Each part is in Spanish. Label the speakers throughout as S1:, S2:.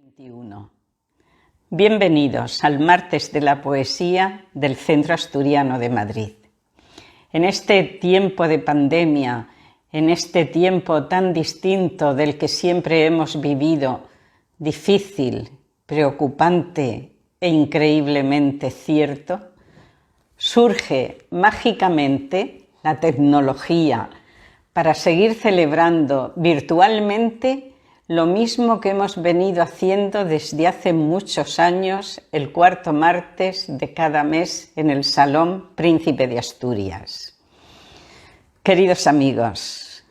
S1: 2021. Bienvenidos al Martes de la Poesía del Centro Asturiano de Madrid. En este tiempo de pandemia, en este tiempo tan distinto del que siempre hemos vivido, difícil, preocupante e increíblemente cierto, surge mágicamente la tecnología para seguir celebrando virtualmente lo mismo que hemos venido haciendo desde hace muchos años, el cuarto martes de cada mes en el Salón Príncipe de Asturias. Queridos amigos,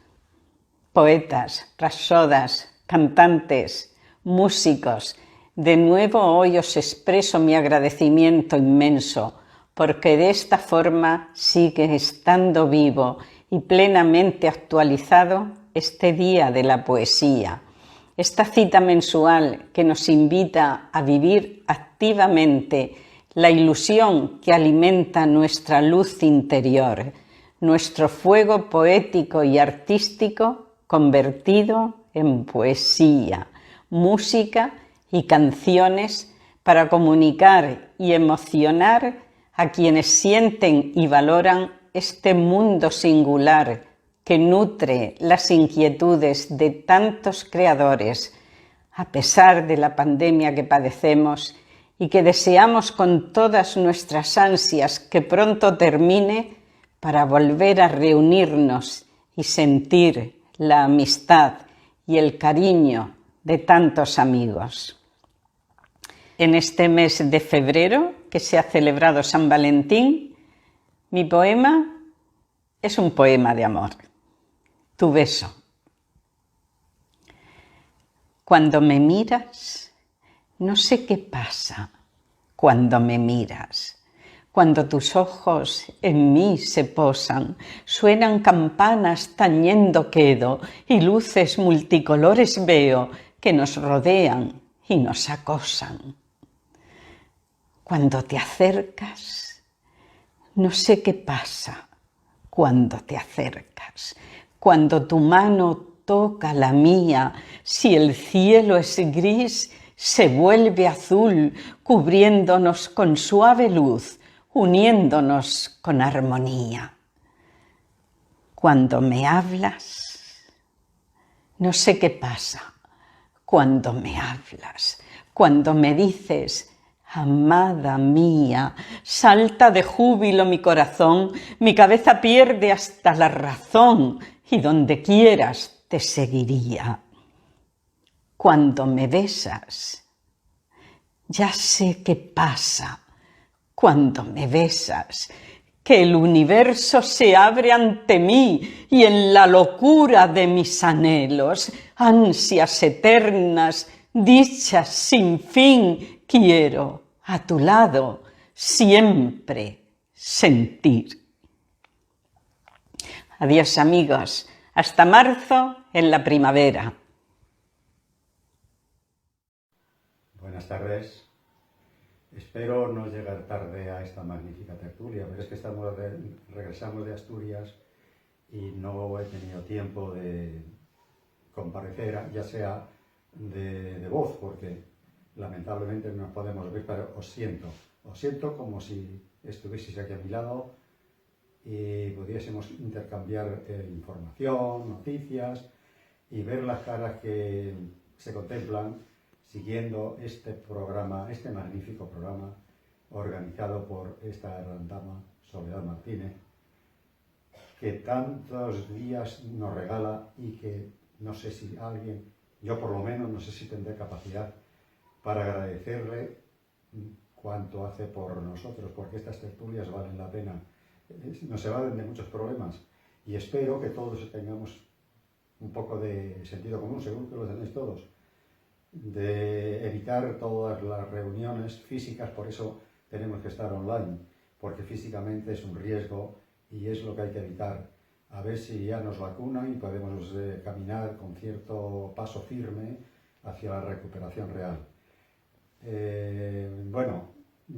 S1: poetas, rapsodas, cantantes, músicos, de nuevo hoy os expreso mi agradecimiento inmenso, porque de esta forma sigue estando vivo y plenamente actualizado este Día de la Poesía, esta cita mensual que nos invita a vivir activamente la ilusión que alimenta nuestra luz interior, nuestro fuego poético y artístico convertido en poesía, música y canciones para comunicar y emocionar a quienes sienten y valoran este mundo singular que nutre las inquietudes de tantos creadores, a pesar de la pandemia que padecemos y que deseamos con todas nuestras ansias que pronto termine para volver a reunirnos y sentir la amistad y el cariño de tantos amigos. En este mes de febrero, que se ha celebrado San Valentín, mi poema es un poema de amor. Tu beso. Cuando me miras, no sé qué pasa cuando me miras. Cuando tus ojos en mí se posan, suenan campanas tañendo quedo y luces multicolores veo que nos rodean y nos acosan. Cuando te acercas, no sé qué pasa cuando te acercas. Cuando tu mano toca la mía, si el cielo es gris, se vuelve azul, cubriéndonos con suave luz, uniéndonos con armonía. Cuando me hablas, no sé qué pasa. Cuando me hablas, cuando me dices, amada mía, salta de júbilo mi corazón, mi cabeza pierde hasta la razón, y donde quieras te seguiría. Cuando me besas, ya sé qué pasa. Cuando me besas, que el universo se abre ante mí y en la locura de mis anhelos, ansias eternas, dichas sin fin, quiero a tu lado siempre sentir. Adiós amigos, hasta marzo en la primavera.
S2: Buenas tardes. Espero no llegar tarde a esta magnífica tertulia, pero es que regresamos de Asturias y no he tenido tiempo de comparecer, ya sea de voz, porque lamentablemente no podemos ver, pero os siento como si estuvieseis aquí a mi lado y pudiésemos intercambiar información, noticias y ver las caras que se contemplan siguiendo este programa, este magnífico programa organizado por esta gran dama, Soledad Martínez, que tantos días nos regala y que no sé si alguien, yo por lo menos no sé si tendré capacidad para agradecerle cuánto hace por nosotros, porque estas tertulias valen la pena. Nos evaden de muchos problemas y espero que todos tengamos un poco de sentido común, seguro que lo tenéis todos, de evitar todas las reuniones físicas, por eso tenemos que estar online, porque físicamente es un riesgo y es lo que hay que evitar. A ver si ya nos vacunan y podemos caminar con cierto paso firme hacia la recuperación real. Bueno,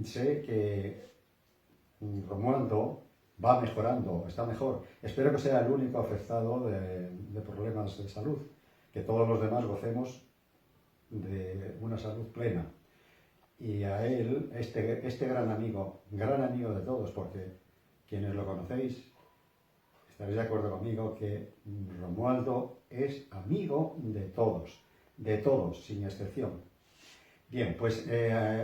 S2: sé que Romualdo va mejorando, está mejor. Espero que sea el único afectado de problemas de salud, que todos los demás gocemos de una salud plena. Y a él, este gran amigo de todos, porque quienes lo conocéis estaréis de acuerdo conmigo que Romualdo es amigo de todos, sin excepción. Bien, pues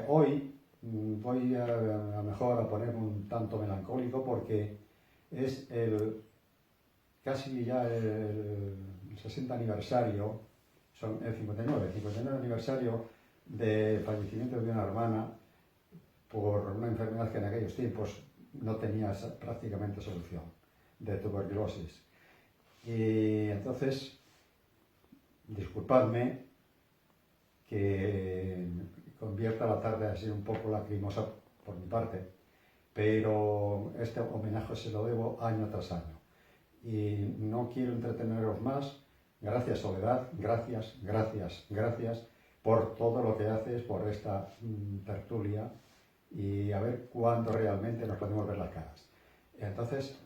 S2: hoy voy a mejor a poner un tanto melancólico porque es casi ya el 60 aniversario, son el 59 aniversario de fallecimiento de una hermana por una enfermedad que en aquellos tiempos no tenía prácticamente solución, de tuberculosis. Y entonces, disculpadme que convierta la tarde así un poco lacrimosa por mi parte, pero este homenaje se lo debo año tras año. Y no quiero entreteneros más. Gracias, Soledad, gracias por todo lo que haces, por esta tertulia, y a ver cuándo realmente nos podemos ver las caras. Entonces,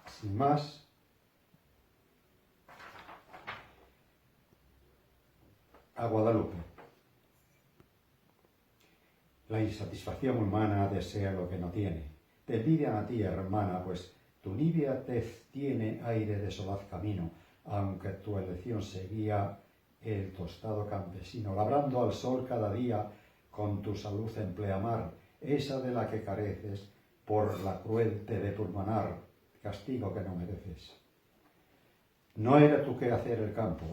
S2: sin más, a Guadalupe. La insatisfacción humana desea lo que no tiene. Te envidian a ti, hermana, pues tu nívea tez tiene aire de solaz camino, aunque tu elección seguía el tostado campesino, labrando al sol cada día con tu salud en pleamar, esa de la que careces por la cruel te de pulmonar, castigo que no mereces. No era tu quehacer el campo,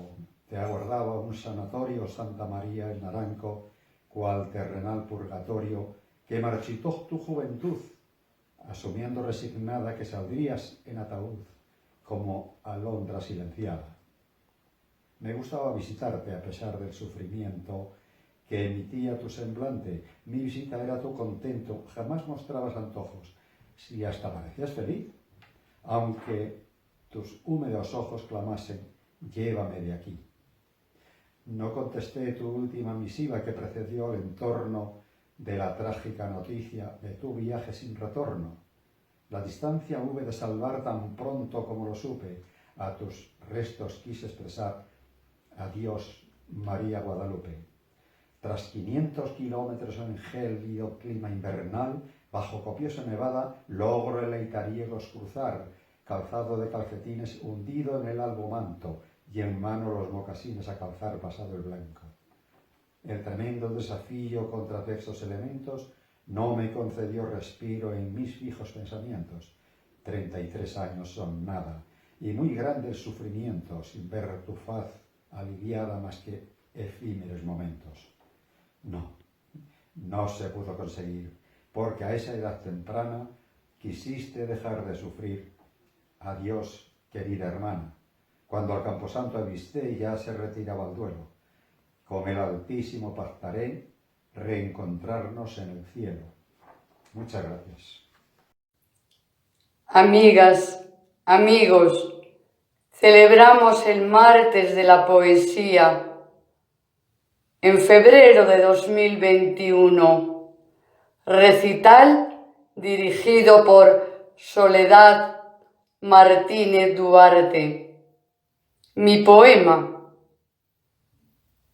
S2: te aguardaba un sanatorio Santa María el Naranco, cual terrenal purgatorio, que marchitó tu juventud, asumiendo resignada que saldrías en ataúd, como alondra silenciada. Me gustaba visitarte a pesar del sufrimiento que emitía tu semblante. Mi visita era tu contento, jamás mostrabas antojos, si hasta parecías feliz, aunque tus húmedos ojos clamasen, llévame de aquí. No contesté tu última misiva que precedió el entorno de la trágica noticia de tu viaje sin retorno. La distancia hube de salvar tan pronto como lo supe, a tus restos quise expresar adiós, María Guadalupe. Tras 500 kilómetros en gélido clima invernal, bajo copiosa nevada, logro el Leitariegos cruzar, calzado de calcetines hundido en el albo manto, y en mano los mocasines a calzar pasado el blanco. El tremendo desafío contra textos elementos no me concedió respiro en mis fijos pensamientos. 33 años son nada, y muy grande el sufrimiento, sin ver tu faz aliviada más que efímeros momentos. No se pudo conseguir, porque a esa edad temprana quisiste dejar de sufrir. Adiós, querida hermana, cuando al camposanto avisté ya se retiraba el duelo. Con el Altísimo pactaré reencontrarnos en el cielo. Muchas gracias.
S3: Amigas, amigos, celebramos el martes de la poesía en febrero de 2021, recital dirigido por Soledad Martínez Duarte. Mi poema,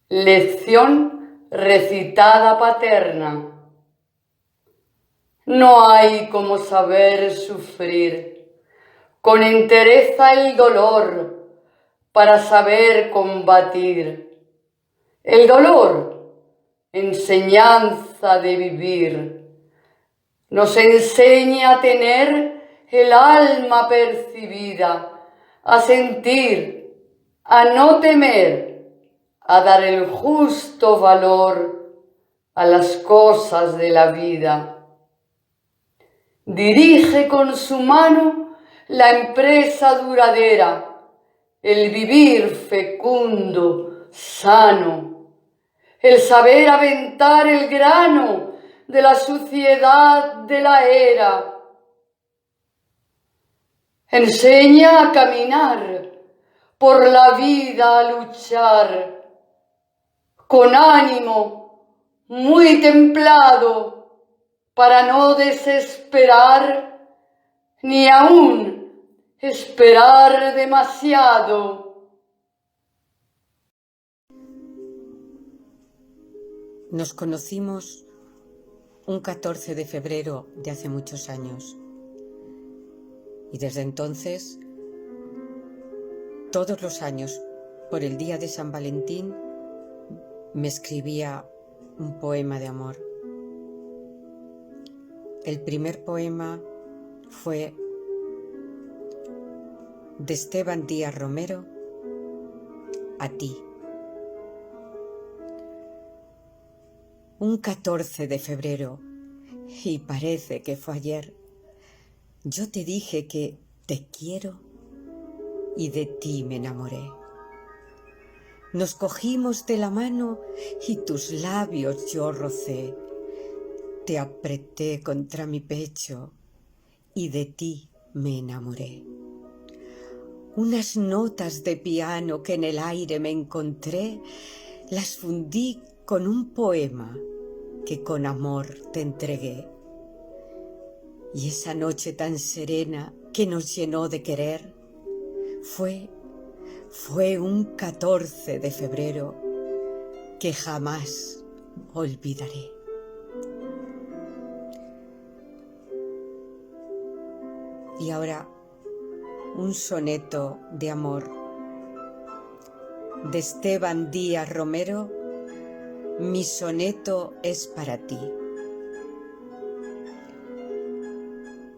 S3: lección recitada paterna. No hay como saber sufrir con entereza el dolor para saber combatir. El dolor, enseñanza de vivir, nos enseña a tener el alma percibida, a sentir, a no temer, a dar el justo valor a las cosas de la vida. Dirige con su mano la empresa duradera, el vivir fecundo, sano, el saber aventar el grano de la suciedad de la era. Enseña a caminar por la vida, a luchar con ánimo muy templado para no desesperar ni aún esperar demasiado.
S4: Nos conocimos un 14 de febrero de hace muchos años y desde entonces, todos los años, por el día de San Valentín, me escribía un poema de amor. El primer poema fue de Esteban Díaz Romero a ti. Un 14 de febrero, y parece que fue ayer, yo te dije que te quiero y de ti me enamoré. Nos cogimos de la mano y tus labios yo rocé. Te apreté contra mi pecho y de ti me enamoré. Unas notas de piano que en el aire me encontré, las fundí con un poema que con amor te entregué. Y esa noche tan serena que nos llenó de querer, fue un 14 de febrero que jamás olvidaré. Y ahora un soneto de amor de Esteban Díaz Romero. Mi soneto es para ti.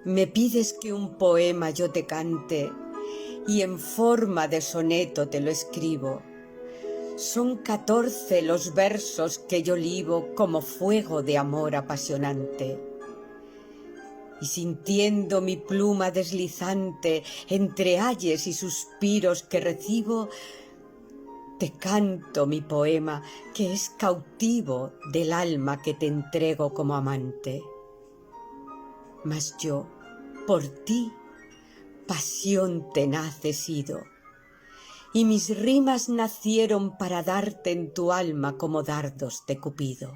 S4: Me pides que un poema yo te cante y en forma de soneto te lo escribo. Son 14 los versos que yo libo como fuego de amor apasionante. Y sintiendo mi pluma deslizante entre ayes y suspiros que recibo, te canto mi poema que es cautivo del alma que te entrego como amante. Mas yo, por ti, pasión tenaz he sido, y mis rimas nacieron para darte en tu alma como dardos de Cupido.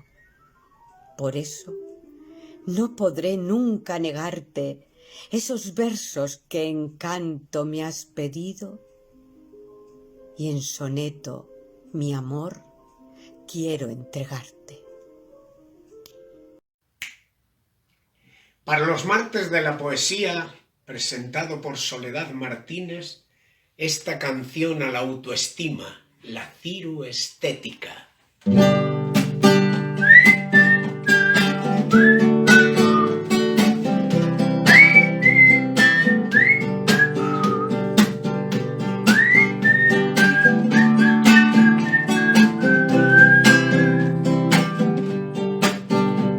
S4: Por eso, no podré nunca negarte esos versos que en canto me has pedido, y en soneto mi amor quiero entregarte.
S5: Para los martes de la poesía, presentado por Soledad Martínez, esta canción a la autoestima, la ciruestética.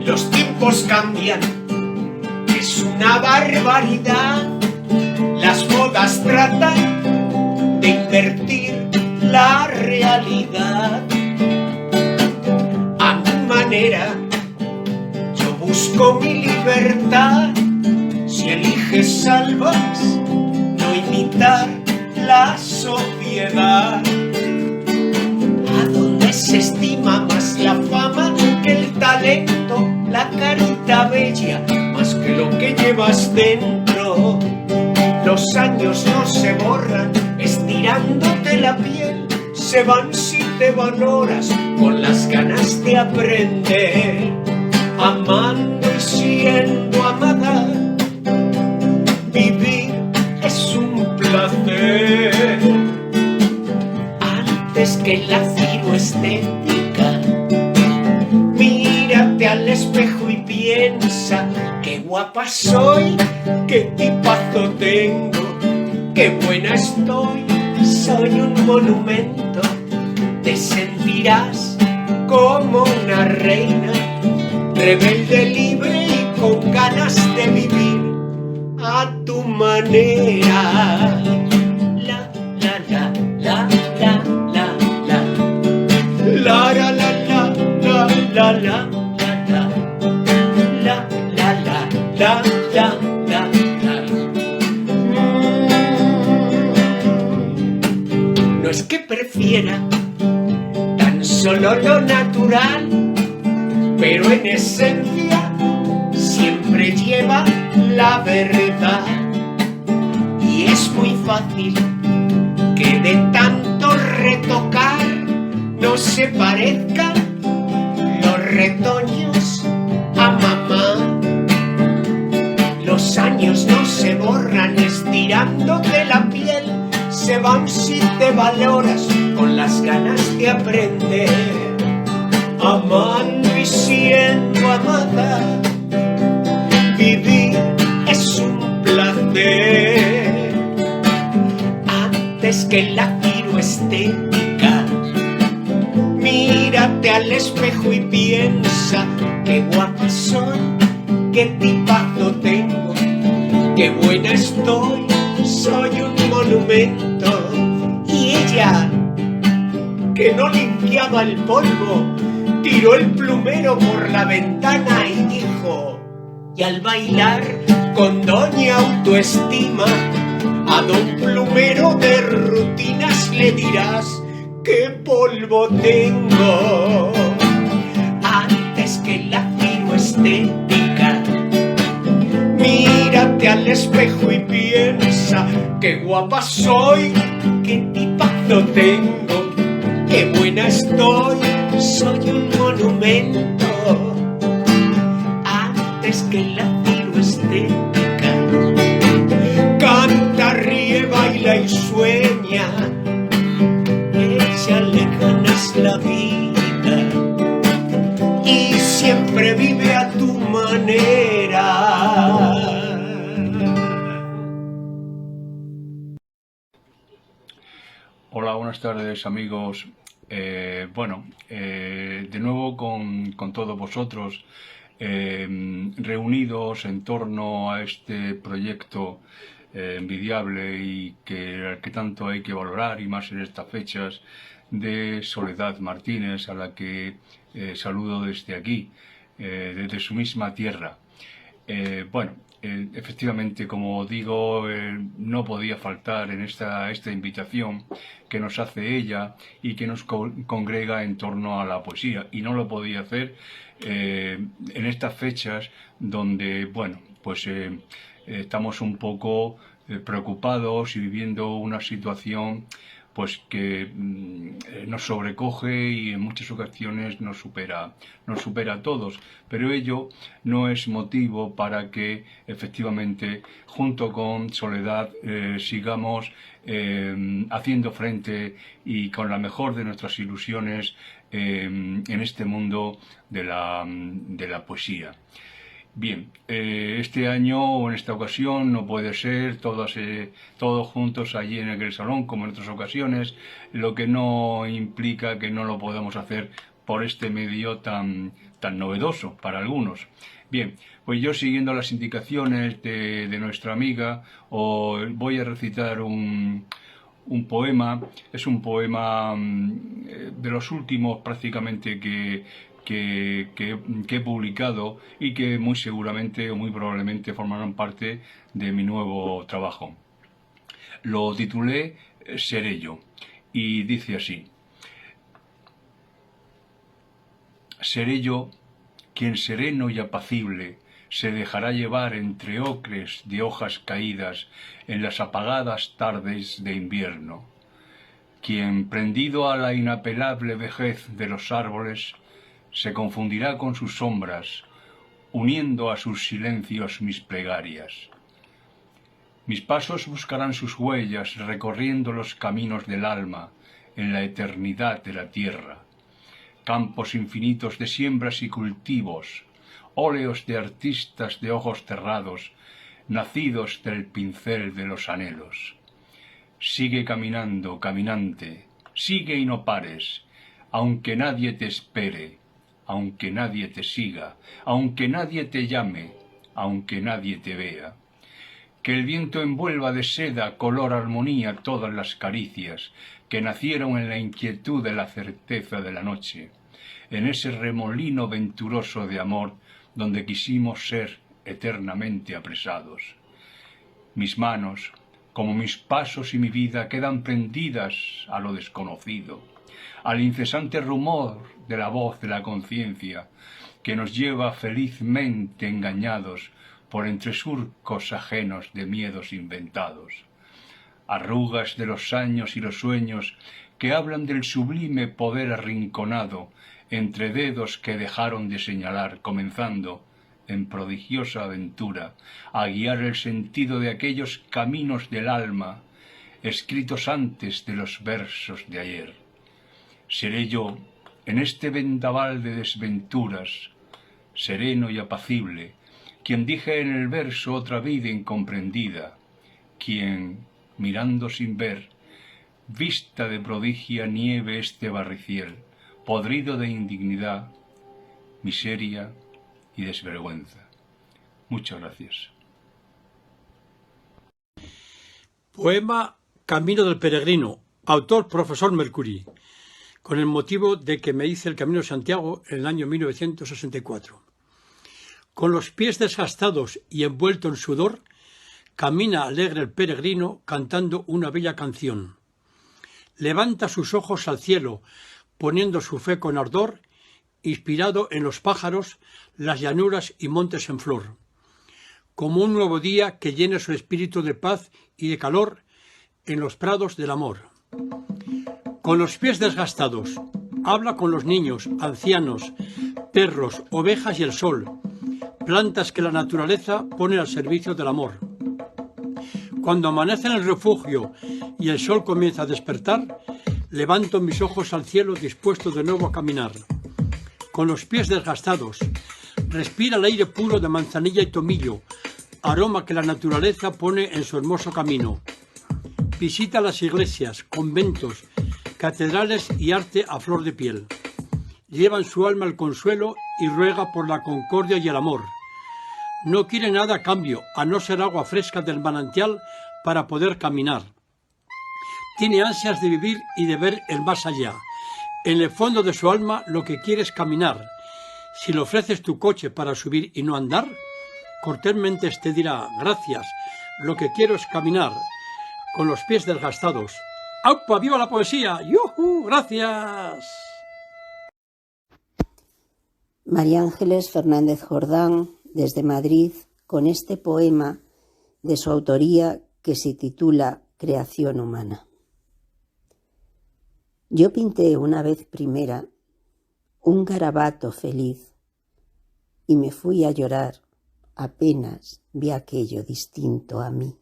S5: Los tiempos cambian, es una barbaridad. Las modas tratan de invertir la realidad. A mi manera, yo busco mi libertad. Si eliges salvas, no imitar la sociedad. ¿A dónde se estima más la fama que el talento? La carita bella, más que lo que llevas dentro. Los años no se borran estirándote la piel, se van si te valoras con las ganas de aprender. Amando y siendo amada, vivir es un placer. Antes que la ciruestética, mírate al espejo y piensa: qué guapa soy, qué tipazo tengo, qué buena estoy, soy un monumento. Te sentirás como una reina, rebelde, libre y con ganas de vivir a tu manera. La, la, la, la, la, la, la. La, la, la, la, la, la, la. No es que prefiera tan solo lo natural, pero en esencia siempre lleva la verdad. Y es muy fácil que de tanto retocar no se parezcan los retoños a mamá. Los años no se borran estirándote la piel, se van si te valoras con las ganas de aprender. Amando y siendo amada, vivir es un placer. Antes que la quiroestética, mírate al espejo y piensa: qué guapa soy, qué tipazo tengo, qué buena estoy, soy un monumento. Y ella, que no limpiaba el polvo, tiró el plumero por la ventana y dijo: y al bailar con doña autoestima, a don plumero de rutinas le dirás: qué polvo tengo. Antes que la quiroestética, mírate al espejo y piensa: qué guapa soy, qué tipazo tengo, qué buena estoy, soy un monumento. Antes que la quiroestética, canta, ríe, baila y sueña, échale ganas la vida y siempre vive a tu manera.
S6: Hola, buenas tardes amigos. De nuevo con todos vosotros, reunidos en torno a este proyecto envidiable y al que tanto hay que valorar, y más en estas fechas, de Soledad Martínez, a la que saludo desde aquí, desde su misma tierra. Efectivamente, como digo, no podía faltar en esta invitación que nos hace ella y que nos congrega en torno a la poesía, y no lo podía hacer en estas fechas donde, estamos un poco preocupados y viviendo una situación pues que nos sobrecoge y en muchas ocasiones nos supera a todos, pero ello no es motivo para que efectivamente junto con Soledad sigamos haciendo frente y con la mejor de nuestras ilusiones en este mundo de la poesía. Bien, este año o en esta ocasión no puede ser todos juntos allí en aquel salón como en otras ocasiones, lo que no implica que no lo podamos hacer por este medio tan novedoso para algunos. Bien, pues yo, siguiendo las indicaciones de nuestra amiga, voy a recitar un poema. Es un poema de los últimos prácticamente que he publicado y que muy seguramente o muy probablemente formarán parte de mi nuevo trabajo. Lo titulé Seré yo y dice así: seré yo quien sereno y apacible se dejará llevar entre ocres de hojas caídas en las apagadas tardes de invierno, quien, prendido a la inapelable vejez de los árboles, se confundirá con sus sombras, uniendo a sus silencios mis plegarias. Mis pasos buscarán sus huellas, recorriendo los caminos del alma en la eternidad de la tierra. Campos infinitos de siembras y cultivos, óleos de artistas de ojos cerrados, nacidos del pincel de los anhelos. Sigue caminando, caminante, sigue y no pares, aunque nadie te espere, aunque nadie te siga, aunque nadie te llame, aunque nadie te vea. Que el viento envuelva de seda, color, armonía todas las caricias que nacieron en la inquietud de la certeza de la noche, en ese remolino venturoso de amor donde quisimos ser eternamente apresados. Mis manos, como mis pasos y mi vida, quedan prendidas a lo desconocido, al incesante rumor de la voz de la conciencia que nos lleva felizmente engañados por entre surcos ajenos de miedos inventados. Arrugas de los años y los sueños que hablan del sublime poder arrinconado entre dedos que dejaron de señalar, comenzando, en prodigiosa aventura, a guiar el sentido de aquellos caminos del alma, escritos antes de los versos de ayer. Seré yo, en este vendaval de desventuras, sereno y apacible, quien dije en el verso otra vida incomprendida, quien, mirando sin ver, vista de prodigia nieve este barriciel, podrido de indignidad, miseria y desvergüenza. Muchas gracias.
S7: Poema Camino del Peregrino, autor profesor Mercury, con el motivo de que me hice el Camino de Santiago en el año 1964. Con los pies desgastados y envuelto en sudor, camina alegre el peregrino cantando una bella canción. Levanta sus ojos al cielo, poniendo su fe con ardor, inspirado en los pájaros, las llanuras y montes en flor. Como un nuevo día que llene su espíritu de paz y de calor en los prados del amor. Con los pies desgastados, habla con los niños, ancianos, perros, ovejas y el sol, plantas que la naturaleza pone al servicio del amor. Cuando amanece en el refugio y el sol comienza a despertar, levanto mis ojos al cielo dispuesto de nuevo a caminar. Con los pies desgastados, respira el aire puro de manzanilla y tomillo, aroma que la naturaleza pone en su hermoso camino. Visita las iglesias, conventos, catedrales y arte a flor de piel. Lleva en su alma el consuelo y ruega por la concordia y el amor. No quiere nada a cambio, a no ser agua fresca del manantial para poder caminar. Tiene ansias de vivir y de ver el más allá. En el fondo de su alma lo que quiere es caminar. Si le ofreces tu coche para subir y no andar, cortésmente te dirá, gracias, lo que quiero es caminar, con los pies desgastados. ¡Aupa! ¡Viva la poesía! ¡Yujú! ¡Gracias!
S8: María Ángeles Fernández Jordán, desde Madrid, con este poema de su autoría que se titula Creación humana. Yo pinté una vez primera un garabato feliz y me fui a llorar apenas vi aquello distinto a mí.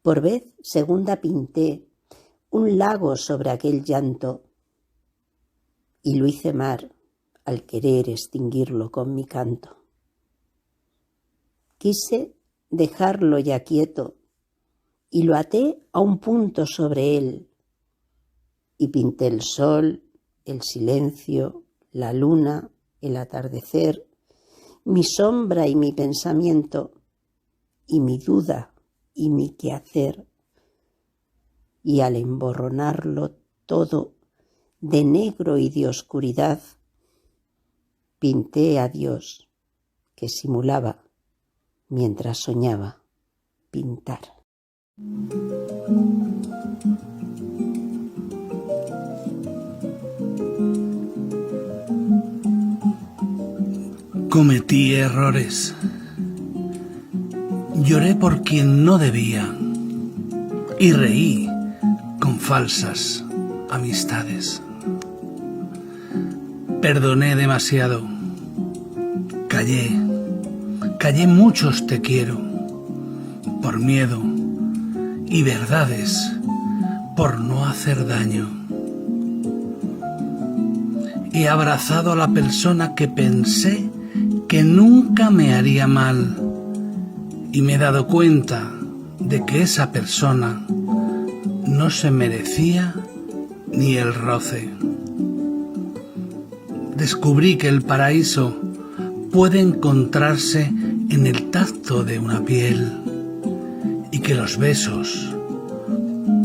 S8: Por vez segunda pinté un lago sobre aquel llanto y lo hice mar al querer extinguirlo con mi canto. Quise dejarlo ya quieto y lo até a un punto sobre él y pinté el sol, el silencio, la luna, el atardecer, mi sombra y mi pensamiento, y mi duda y mi quehacer. Y al emborronarlo todo de negro y de oscuridad, pinté a Dios que simulaba mientras soñaba pintar.
S9: Cometí errores. Lloré por quien no debía y reí con falsas amistades. Perdoné demasiado. Callé muchos te quiero por miedo y verdades por no hacer daño. He abrazado a la persona que pensé que nunca me haría mal y me he dado cuenta de que esa persona no se merecía ni el roce. Descubrí que el paraíso puede encontrarse en el tacto de una piel y que los besos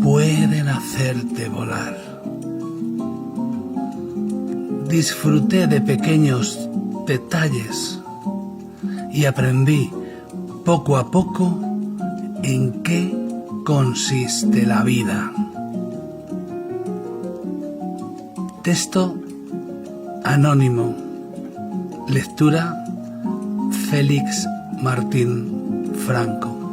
S9: pueden hacerte volar. Disfruté de pequeños detalles y aprendí poco a poco en qué consiste la vida. Texto anónimo. Lectura Félix Martín Franco.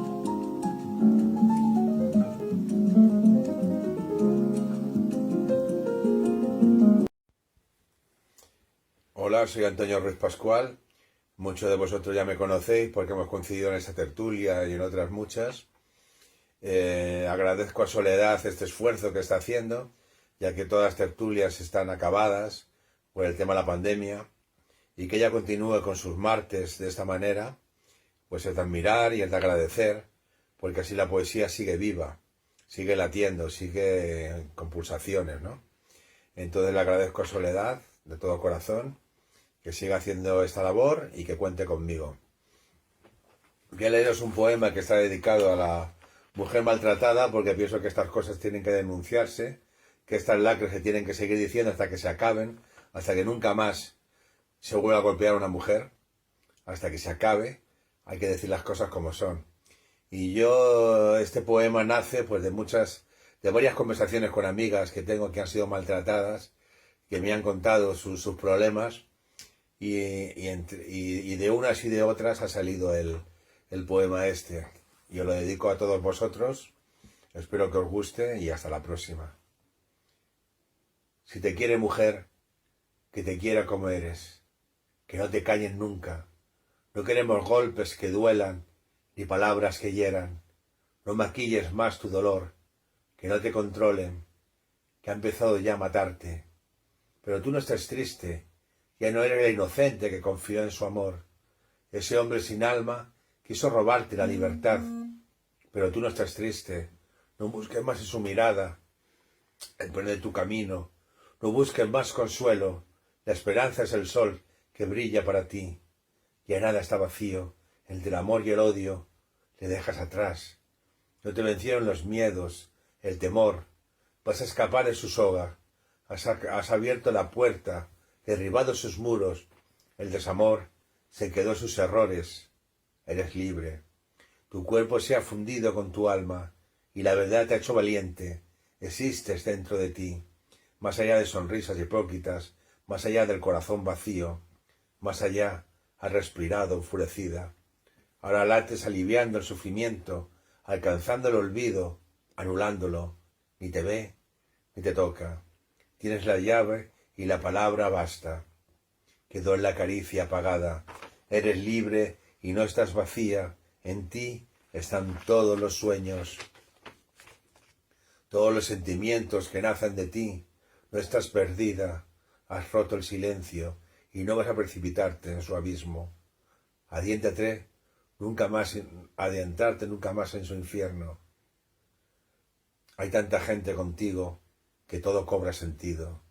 S10: Hola, soy Antonio Ruiz Pascual. Muchos de vosotros ya me conocéis porque hemos coincidido en esta tertulia y en otras muchas. Agradezco a Soledad este esfuerzo que está haciendo, ya que todas las tertulias están acabadas por el tema de la pandemia, y que ella continúe con sus martes de esta manera, pues es de admirar y es de agradecer, porque así la poesía sigue viva, sigue latiendo, sigue con pulsaciones, ¿no? Entonces le agradezco a Soledad de todo corazón que siga haciendo esta labor y que cuente conmigo. Voy a leeros un poema que está dedicado a la mujer maltratada, porque pienso que estas cosas tienen que denunciarse, que estas lacras se tienen que seguir diciendo hasta que se acaben, hasta que nunca más se vuelva a golpear a una mujer, hasta que se acabe. Hay que decir las cosas como son. Y yo, este poema nace pues de varias conversaciones con amigas que tengo que han sido maltratadas, que me han contado sus problemas, y de unas y de otras ha salido el poema este. Yo lo dedico a todos vosotros, espero que os guste y hasta la próxima. Si te quiere mujer, que te quiera como eres, que no te calles nunca. No queremos golpes que duelan, ni palabras que hieran. No maquilles más tu dolor, que no te controlen, que ha empezado ya a matarte. Pero tú no estés triste, ya no eres la inocente que confió en su amor. Ese hombre sin alma quiso robarte la libertad, pero tú no estás triste. No busques más en su mirada el poner de tu camino. No busques más consuelo. La esperanza es el sol que brilla para ti. Ya nada está vacío. El del amor y el odio le dejas atrás. No te vencieron los miedos, el temor. Vas a escapar de su soga. Has abierto la puerta, derribado sus muros. El desamor se quedó en sus errores. Eres libre. Tu cuerpo se ha fundido con tu alma y la verdad te ha hecho valiente. Existes dentro de ti, más allá de sonrisas hipócritas, más allá del corazón vacío, más allá has respirado enfurecida. Ahora lates aliviando el sufrimiento, alcanzando el olvido, anulándolo. Ni te ve, ni te toca. Tienes la llave y la palabra basta. Quedó en la caricia apagada. Eres libre y no estás vacía. En ti están todos los sueños, todos los sentimientos que nacen de ti. No estás perdida. Has roto el silencio y no vas a precipitarte en su abismo. Adentrarte nunca más en su infierno. Hay tanta gente contigo que todo cobra sentido.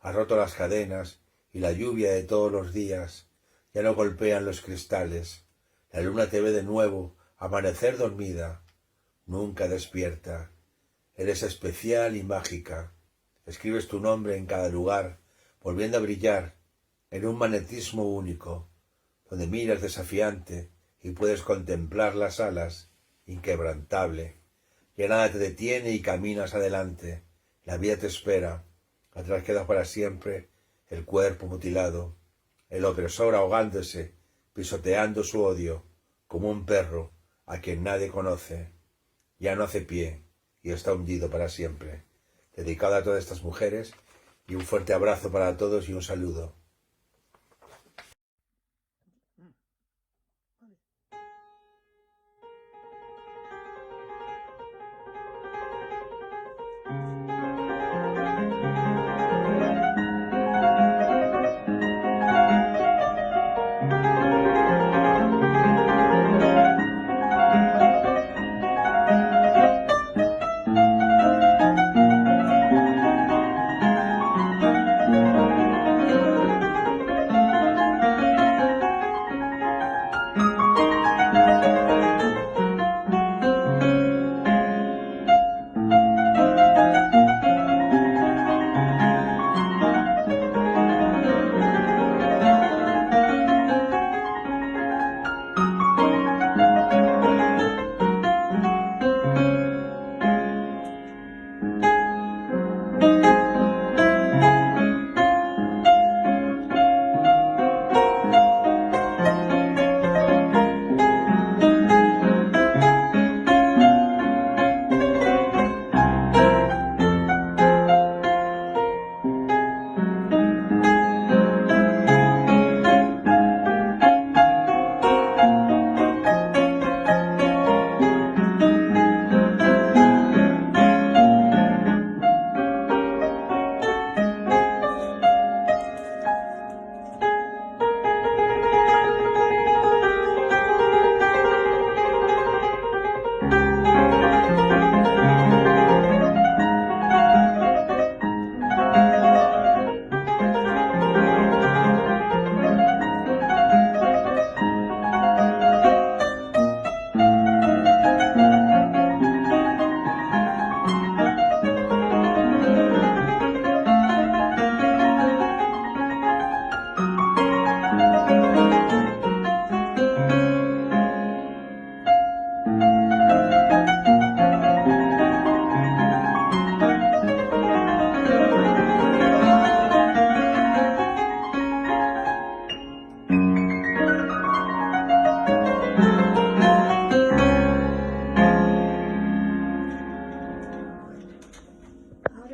S10: Has roto las cadenas y la lluvia de todos los días ya no golpean los cristales. La luna te ve de nuevo amanecer dormida, nunca despierta. Eres especial y mágica. Escribes tu nombre en cada lugar, volviendo a brillar en un magnetismo único, donde miras desafiante y puedes contemplar las alas, inquebrantable. Ya nada te detiene y caminas adelante. La vida te espera. Atrás queda para siempre el cuerpo mutilado, el opresor ahogándose, pisoteando su odio, como un perro a quien nadie conoce. Ya no hace pie y está hundido para siempre. Dedicado a todas estas mujeres, y un fuerte abrazo para todos y un saludo.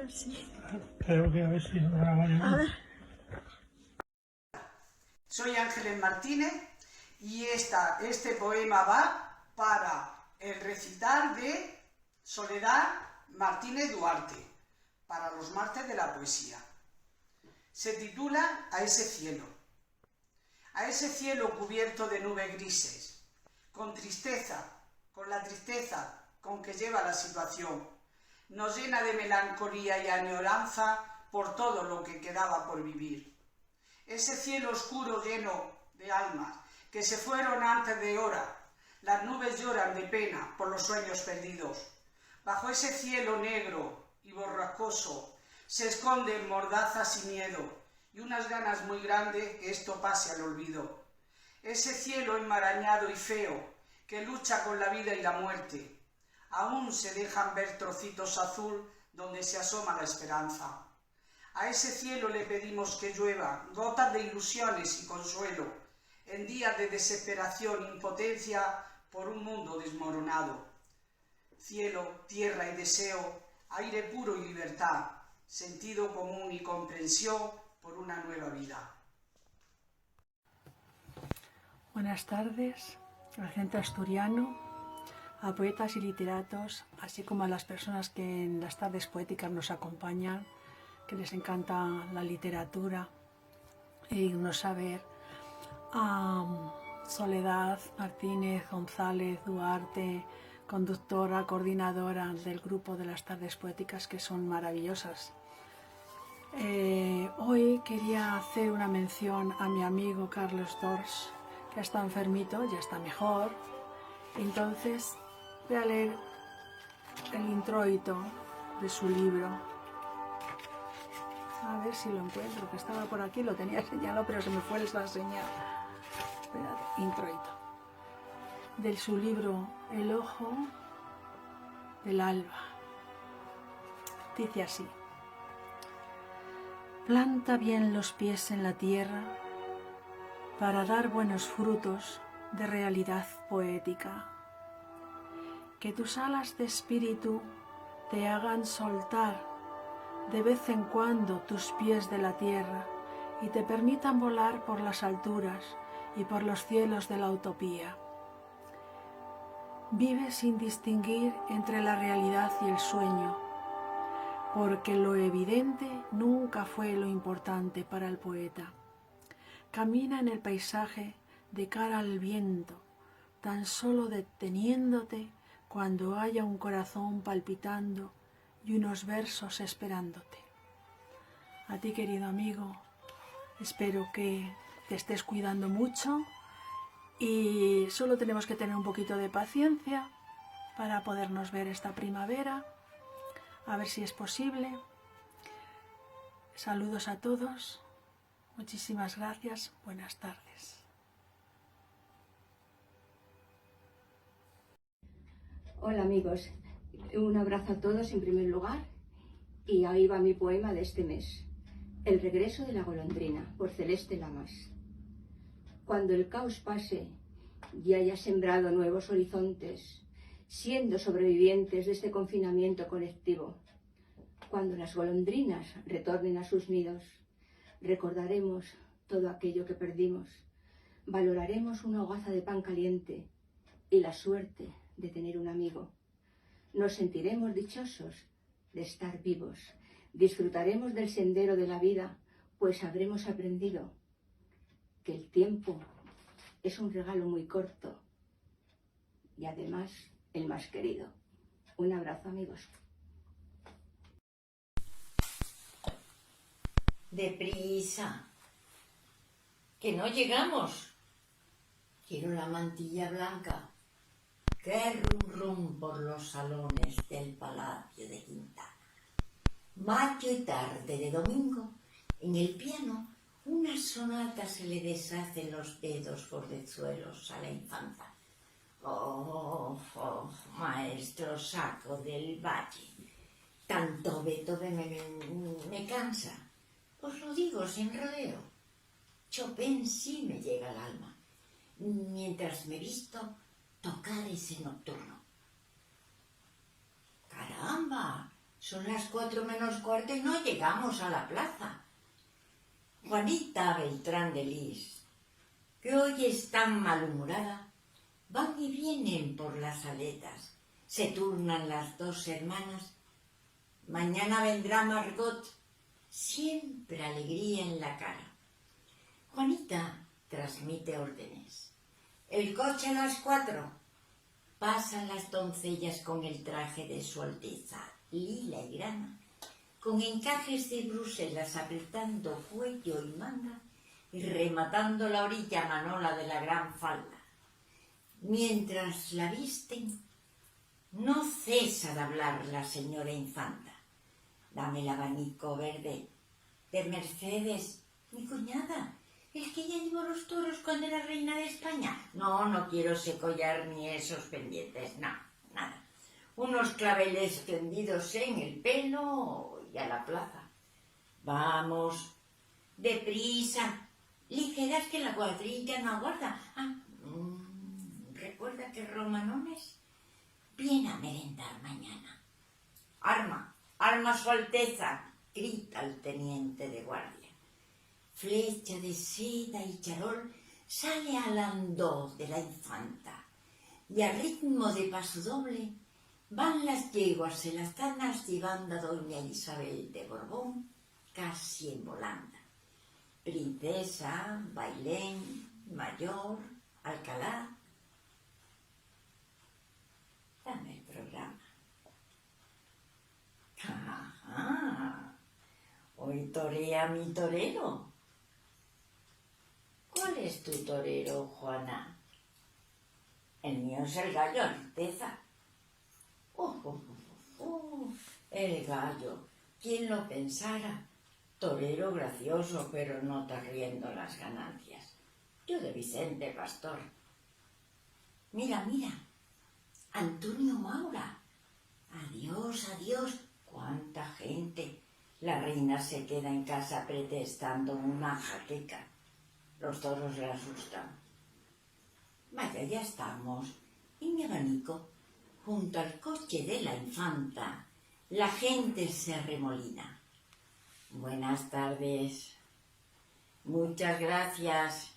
S11: ver si...
S7: Creo que a ver si lo graba yo.
S11: A ver.
S12: Soy Ángeles Martínez y este poema va para el recital de Soledad Martínez Duarte, para los martes de la poesía. Se titula A ese cielo. A ese cielo cubierto de nubes grises, con la tristeza con que lleva la situación, nos llena de melancolía y añoranza por todo lo que quedaba por vivir. Ese cielo oscuro lleno de almas que se fueron antes de hora, las nubes lloran de pena por los sueños perdidos. Bajo ese cielo negro y borrascoso se esconden mordazas y miedo y unas ganas muy grandes que esto pase al olvido. Ese cielo enmarañado y feo que lucha con la vida y la muerte, aún se dejan ver trocitos azul donde se asoma la esperanza. A ese cielo le pedimos que llueva gotas de ilusiones y consuelo en días de desesperación e impotencia por un mundo desmoronado. Cielo, tierra y deseo, aire puro y libertad, sentido común y comprensión por una nueva vida.
S13: Buenas tardes al Centro Asturiano, a poetas y literatos, así como a las personas que en las tardes poéticas nos acompañan, que les encanta la literatura e irnos a ver, a Soledad Martínez González Duarte, conductora, coordinadora del grupo de las tardes poéticas, que son maravillosas. Hoy quería hacer una mención a mi amigo Carlos Dors, que está enfermito, ya está mejor. Entonces voy a leer el introito de su libro. A ver si lo encuentro, que estaba por aquí, lo tenía señalado, pero se me fue esa señal. Espérate, introito. De su libro El ojo del alba. Dice así: planta bien los pies en la tierra para dar buenos frutos de realidad poética. Que tus alas de espíritu te hagan soltar de vez en cuando tus pies de la tierra y te permitan volar por las alturas y por los cielos de la utopía. Vive sin distinguir entre la realidad y el sueño, porque lo evidente nunca fue lo importante para el poeta. Camina en el paisaje de cara al viento, tan solo deteniéndote cuando haya un corazón palpitando y unos versos esperándote. A ti, querido amigo, espero que te estés cuidando mucho y solo tenemos que tener un poquito de paciencia para podernos ver esta primavera, a ver si es posible. Saludos a todos, muchísimas gracias, buenas tardes.
S14: Hola amigos, un abrazo a todos en primer lugar, y ahí va mi poema de este mes, El regreso de la golondrina, por Celeste Lamas. Cuando el caos pase y haya sembrado nuevos horizontes, siendo sobrevivientes de este confinamiento colectivo, cuando las golondrinas retornen a sus nidos, recordaremos todo aquello que perdimos, valoraremos una hogaza de pan caliente y la suerte de tener un amigo. Nos sentiremos dichosos de estar vivos, disfrutaremos del sendero de la vida, pues habremos aprendido que el tiempo es un regalo muy corto y además el más querido. Un abrazo, amigos.
S15: Deprisa, que no llegamos. Quiero la mantilla blanca. Qué rum rum por los salones del Palacio de Quintana. Mayo y tarde de domingo, en el piano, una sonata se le deshacen los dedos gordezuelos a la infanta. Oh, oh, maestro Saco del Valle, tanto Beethoven me cansa. Os lo digo sin rodeo. Chopin sí me llega al alma, mientras me visto tocar ese nocturno. ¡Caramba! Son las 4 menos cuarto y no llegamos a la plaza. Juanita Beltrán de Lis, que hoy es tan malhumorada, van y vienen por las aletas, se turnan las dos hermanas. Mañana vendrá Margot, siempre alegría en la cara. Juanita transmite órdenes. El coche a las 4. Pasan las doncellas con el traje de su Alteza, lila y grana, con encajes de Bruselas apretando cuello y manga y rematando la orilla manola de la gran falda. Mientras la visten, no cesa de hablar la señora infanta. Dame el abanico verde de Mercedes, mi cuñada, el que ya llevó los toros cuando era reina de España. No, no quiero ese collar ni esos pendientes, no, nada. Unos claveles tendidos en el pelo y a la plaza. Vamos, deprisa, ligeras que la cuadrilla no aguarda. Recuerda que Romanones viene a merendar mañana. Arma su Alteza, grita el teniente de guardia. Flecha de seda y charol sale al andó de la infanta y a ritmo de paso doble van las yeguas elazanas llevando a doña Isabel de Borbón casi en volanda. Princesa, Bailén, Mayor, Alcalá. Dame el programa. Ajá. Hoy torea mi torero. ¿Cuál es tu torero, Juana? El mío es el gallo, Alteza. El gallo. ¿Quién lo pensara? Torero gracioso, pero no te riendo las ganancias. Yo de Vicente Pastor. Mira, Antonio Maura. Adiós, adiós. ¡Cuánta gente! La reina se queda en casa pretextando una jaqueca. Los toros le asustan. Vaya, ya estamos. Y mi abanico, junto al coche de la infanta, la gente se arremolina. Buenas tardes. Muchas gracias.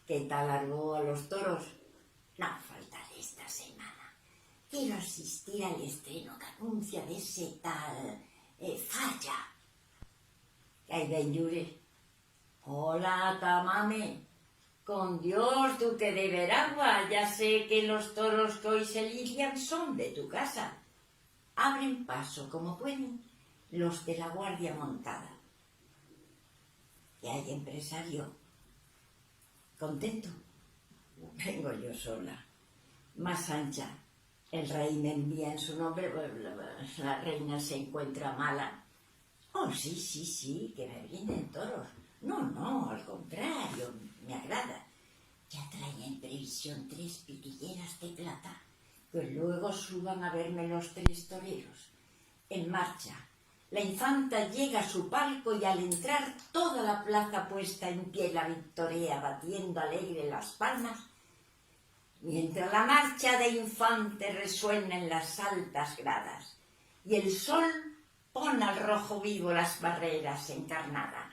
S15: ¿Qué tal argó a los toros? No faltaré esta semana. Quiero asistir al estreno que anuncia de ese tal Falla. Ay, Benyure. Hola, Tamame. Con Dios, duque de Veragua, ya sé que los toros que hoy se lidian son de tu casa. Abren paso como pueden los de la guardia montada. ¿Y hay empresario? ¿Contento? Vengo yo sola, más ancha. El rey me envía en su nombre, la reina se encuentra mala. Oh, sí, que me brinden toros. No, al contrario, me agrada. Ya traía en previsión 3 piquilleras de plata, que luego suban a verme los 3 toreros. En marcha, la infanta llega a su palco y al entrar toda la plaza puesta en pie la victoria, batiendo alegre las palmas, mientras la marcha de infante resuena en las altas gradas y el sol pone al rojo vivo las barreras encarnadas.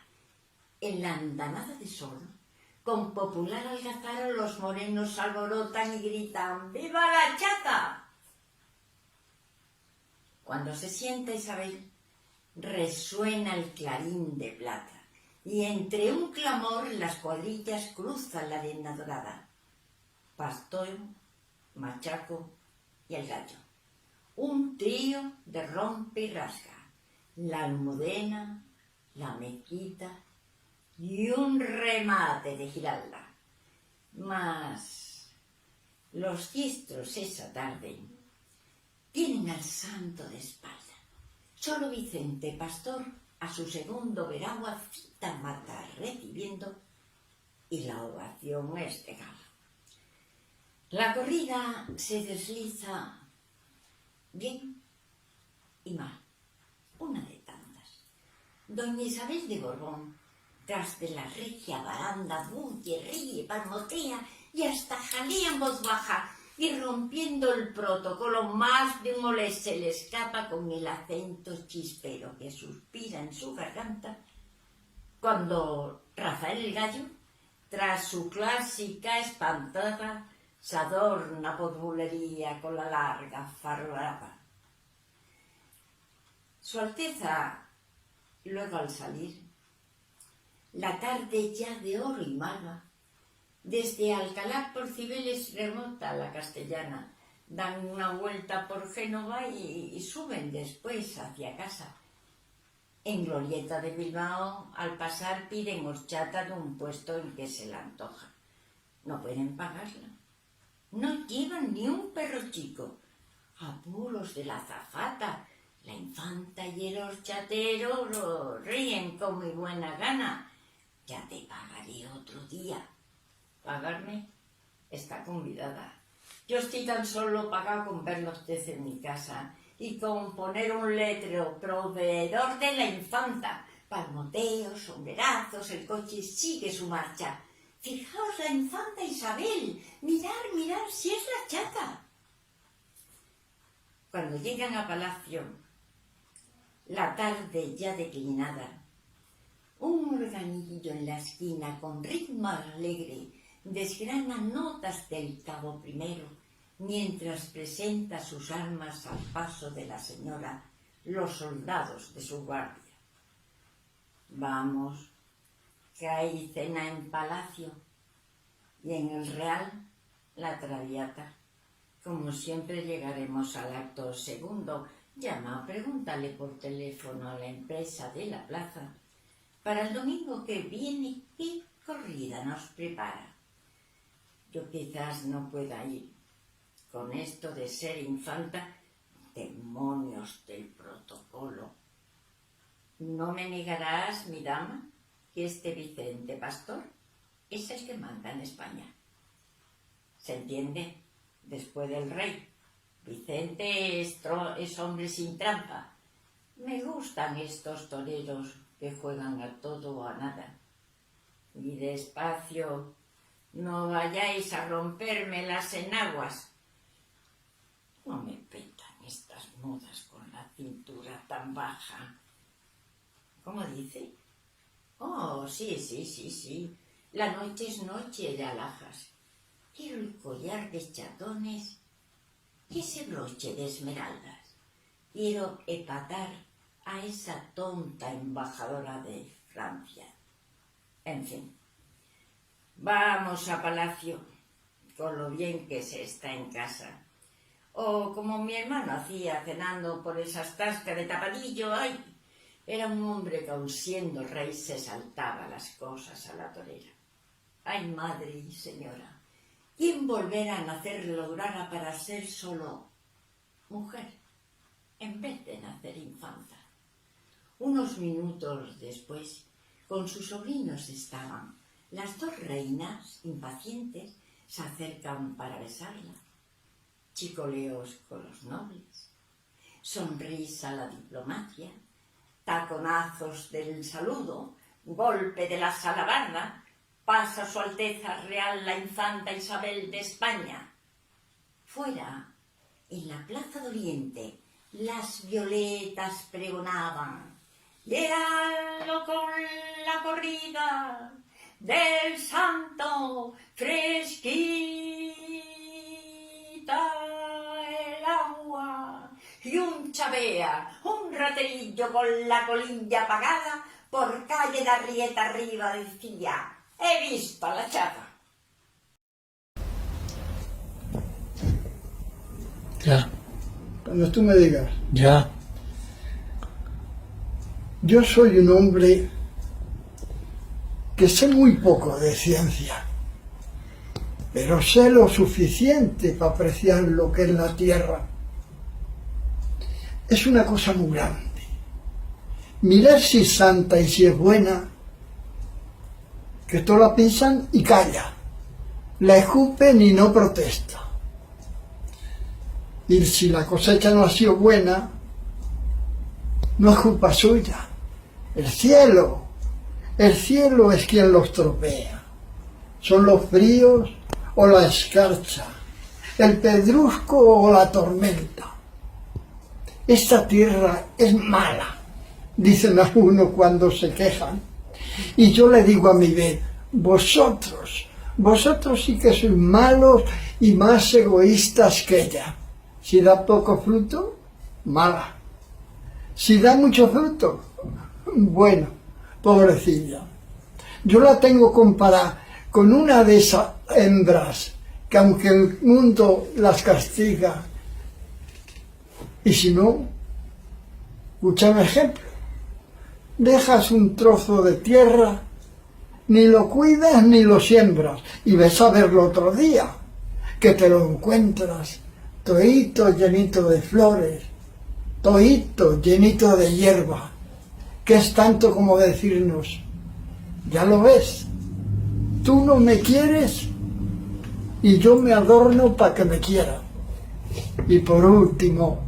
S15: En la andanada de sol, con popular algazara, los morenos alborotan y gritan ¡Viva la chata! Cuando se sienta Isabel, resuena el clarín de plata y entre un clamor las cuadrillas cruzan la arena dorada. Pastor, Machaco y el gallo. Un trío de rompe y rasga. La Almudena, la Mezquita y un remate de Giralda. Mas los diestros esa tarde tienen al santo de espalda. Solo Vicente Pastor a su segundo Veragua cita mata recibiendo y la ovación es de gala. La corrida se desliza bien y mal, una de tantas. Doña Isabel de Borbón, tras de la regia baranda, bulle, ríe, palmotea y hasta jalea en voz baja. y rompiendo el protocolo más de un olé se le escapa con el acento chispero que suspira en su garganta cuando Rafael el Gallo, tras su clásica espantada, se adorna por bulería con la larga farolada. Su Alteza, luego al salir, la tarde ya de oro y malva, desde Alcalá por Cibeles remota la Castellana, dan una vuelta por Génova y suben después hacia casa. En Glorieta de Bilbao, al pasar, piden horchata de un puesto en que se la antoja. No pueden pagarla. No llevan ni un perro chico. Apuros de la azafata, la infanta y el horchatero ríen con muy buena gana. Ya te pagaré otro día. ¿Pagarme? Está convidada. Yo estoy tan solo pagado con verla usted en mi casa y con poner un letrero, proveedor de la infanta. Palmoteos, sombrerazos, el coche sigue su marcha. Fijaos la infanta Isabel, mirar si es la chata. Cuando llegan a palacio, la tarde ya declinada, un organillo en la esquina con ritmo alegre desgrana notas del cabo primero, mientras presenta sus armas al paso de la señora, los soldados de su guardia. Vamos, que hay cena en palacio, y en el Real, la Traviata. Como siempre llegaremos al acto segundo. Llama, pregúntale por teléfono a la empresa de la plaza. Para el domingo que viene, ¿qué corrida nos prepara? Yo quizás no pueda ir. Con esto de ser infanta, demonios del protocolo. ¿No me negarás, mi dama, que este Vicente Pastor es el que manda en España? ¿Se entiende? Después del rey. Vicente es hombre sin trampa. Me gustan estos toreros que juegan a todo o a nada. Y despacio, no vayáis a romperme las enaguas. No me petan estas modas con la cintura tan baja. ¿Cómo dice? Oh, sí. La noche es noche de alhajas. Quiero el collar de chatones y ese broche de esmeraldas. Quiero epatar a esa tonta embajadora de Francia. En fin, vamos a palacio, con lo bien que se está en casa. O como mi hermano hacía cenando por esas tascas de tapadillo. ¡Ay! Era un hombre que aun siendo rey se saltaba las cosas a la torera. ¡Ay, madre y señora! ¿Quién volviera a nacer lograra para ser solo mujer, en vez de nacer infanta? Unos minutos después, con sus sobrinos estaban. Las dos reinas, impacientes, se acercan para besarla. Chicoleos con los nobles, sonrisa la diplomacia, taconazos del saludo, golpe de la salabarda. Pasa su Alteza Real la infanta Isabel de España. Fuera, en la Plaza de Oriente, las violetas pregonaban: «Lléalo con la corrida del santo, fresquita el agua». Y un chavea, un raterillo con la colilla apagada, por calle de Arrieta arriba decía: «He visto a la chata».
S11: Ya.
S16: Cuando tú me digas.
S11: Ya.
S16: Yo soy un hombre que sé muy poco de ciencia, pero sé lo suficiente para apreciar lo que es la Tierra. Es una cosa muy grande. Mirar si es santa y si es buena, que todos la piensan y calla, la escupen y no protesta. Y si la cosecha no ha sido buena, no es culpa suya. El cielo es quien los tropea. Son los fríos o la escarcha, el pedrusco o la tormenta. Esta tierra es mala, dicen algunos cuando se quejan. Y yo le digo a mi vez, vosotros sí que sois malos y más egoístas que ella. Si da poco fruto, mala. Si da mucho fruto, bueno, pobrecilla. Yo la tengo comparada con una de esas hembras que aunque el mundo las castiga, y si no, escúchame ejemplo, dejas un trozo de tierra, ni lo cuidas ni lo siembras, y ves a verlo otro día, que te lo encuentras, toito llenito de flores, toito llenito de hierba, que es tanto como decirnos, ya lo ves, tú no me quieres y yo me adorno para que me quieran. Y por último,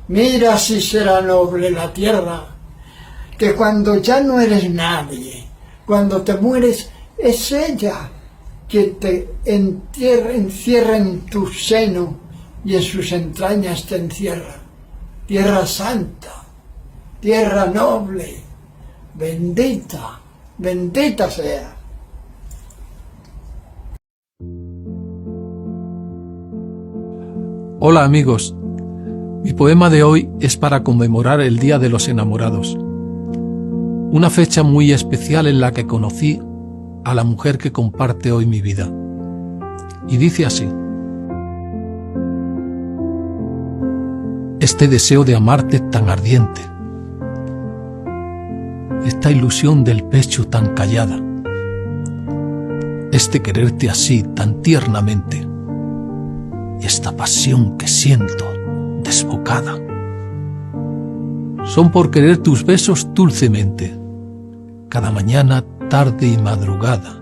S16: mira si será noble la tierra, que cuando ya no eres nadie, cuando te mueres, es ella quien te encierra en tu seno y en sus entrañas te encierra. Tierra santa, tierra noble, bendita, bendita sea.
S11: Hola amigos, mi poema de hoy es para conmemorar el Día de los Enamorados, una fecha muy especial en la que conocí a la mujer que comparte hoy mi vida. Y dice así: este deseo de amarte tan ardiente, esta ilusión del pecho tan callada, este quererte así tan tiernamente, y esta pasión que siento desbocada, son por querer tus besos dulcemente, cada mañana, tarde y madrugada,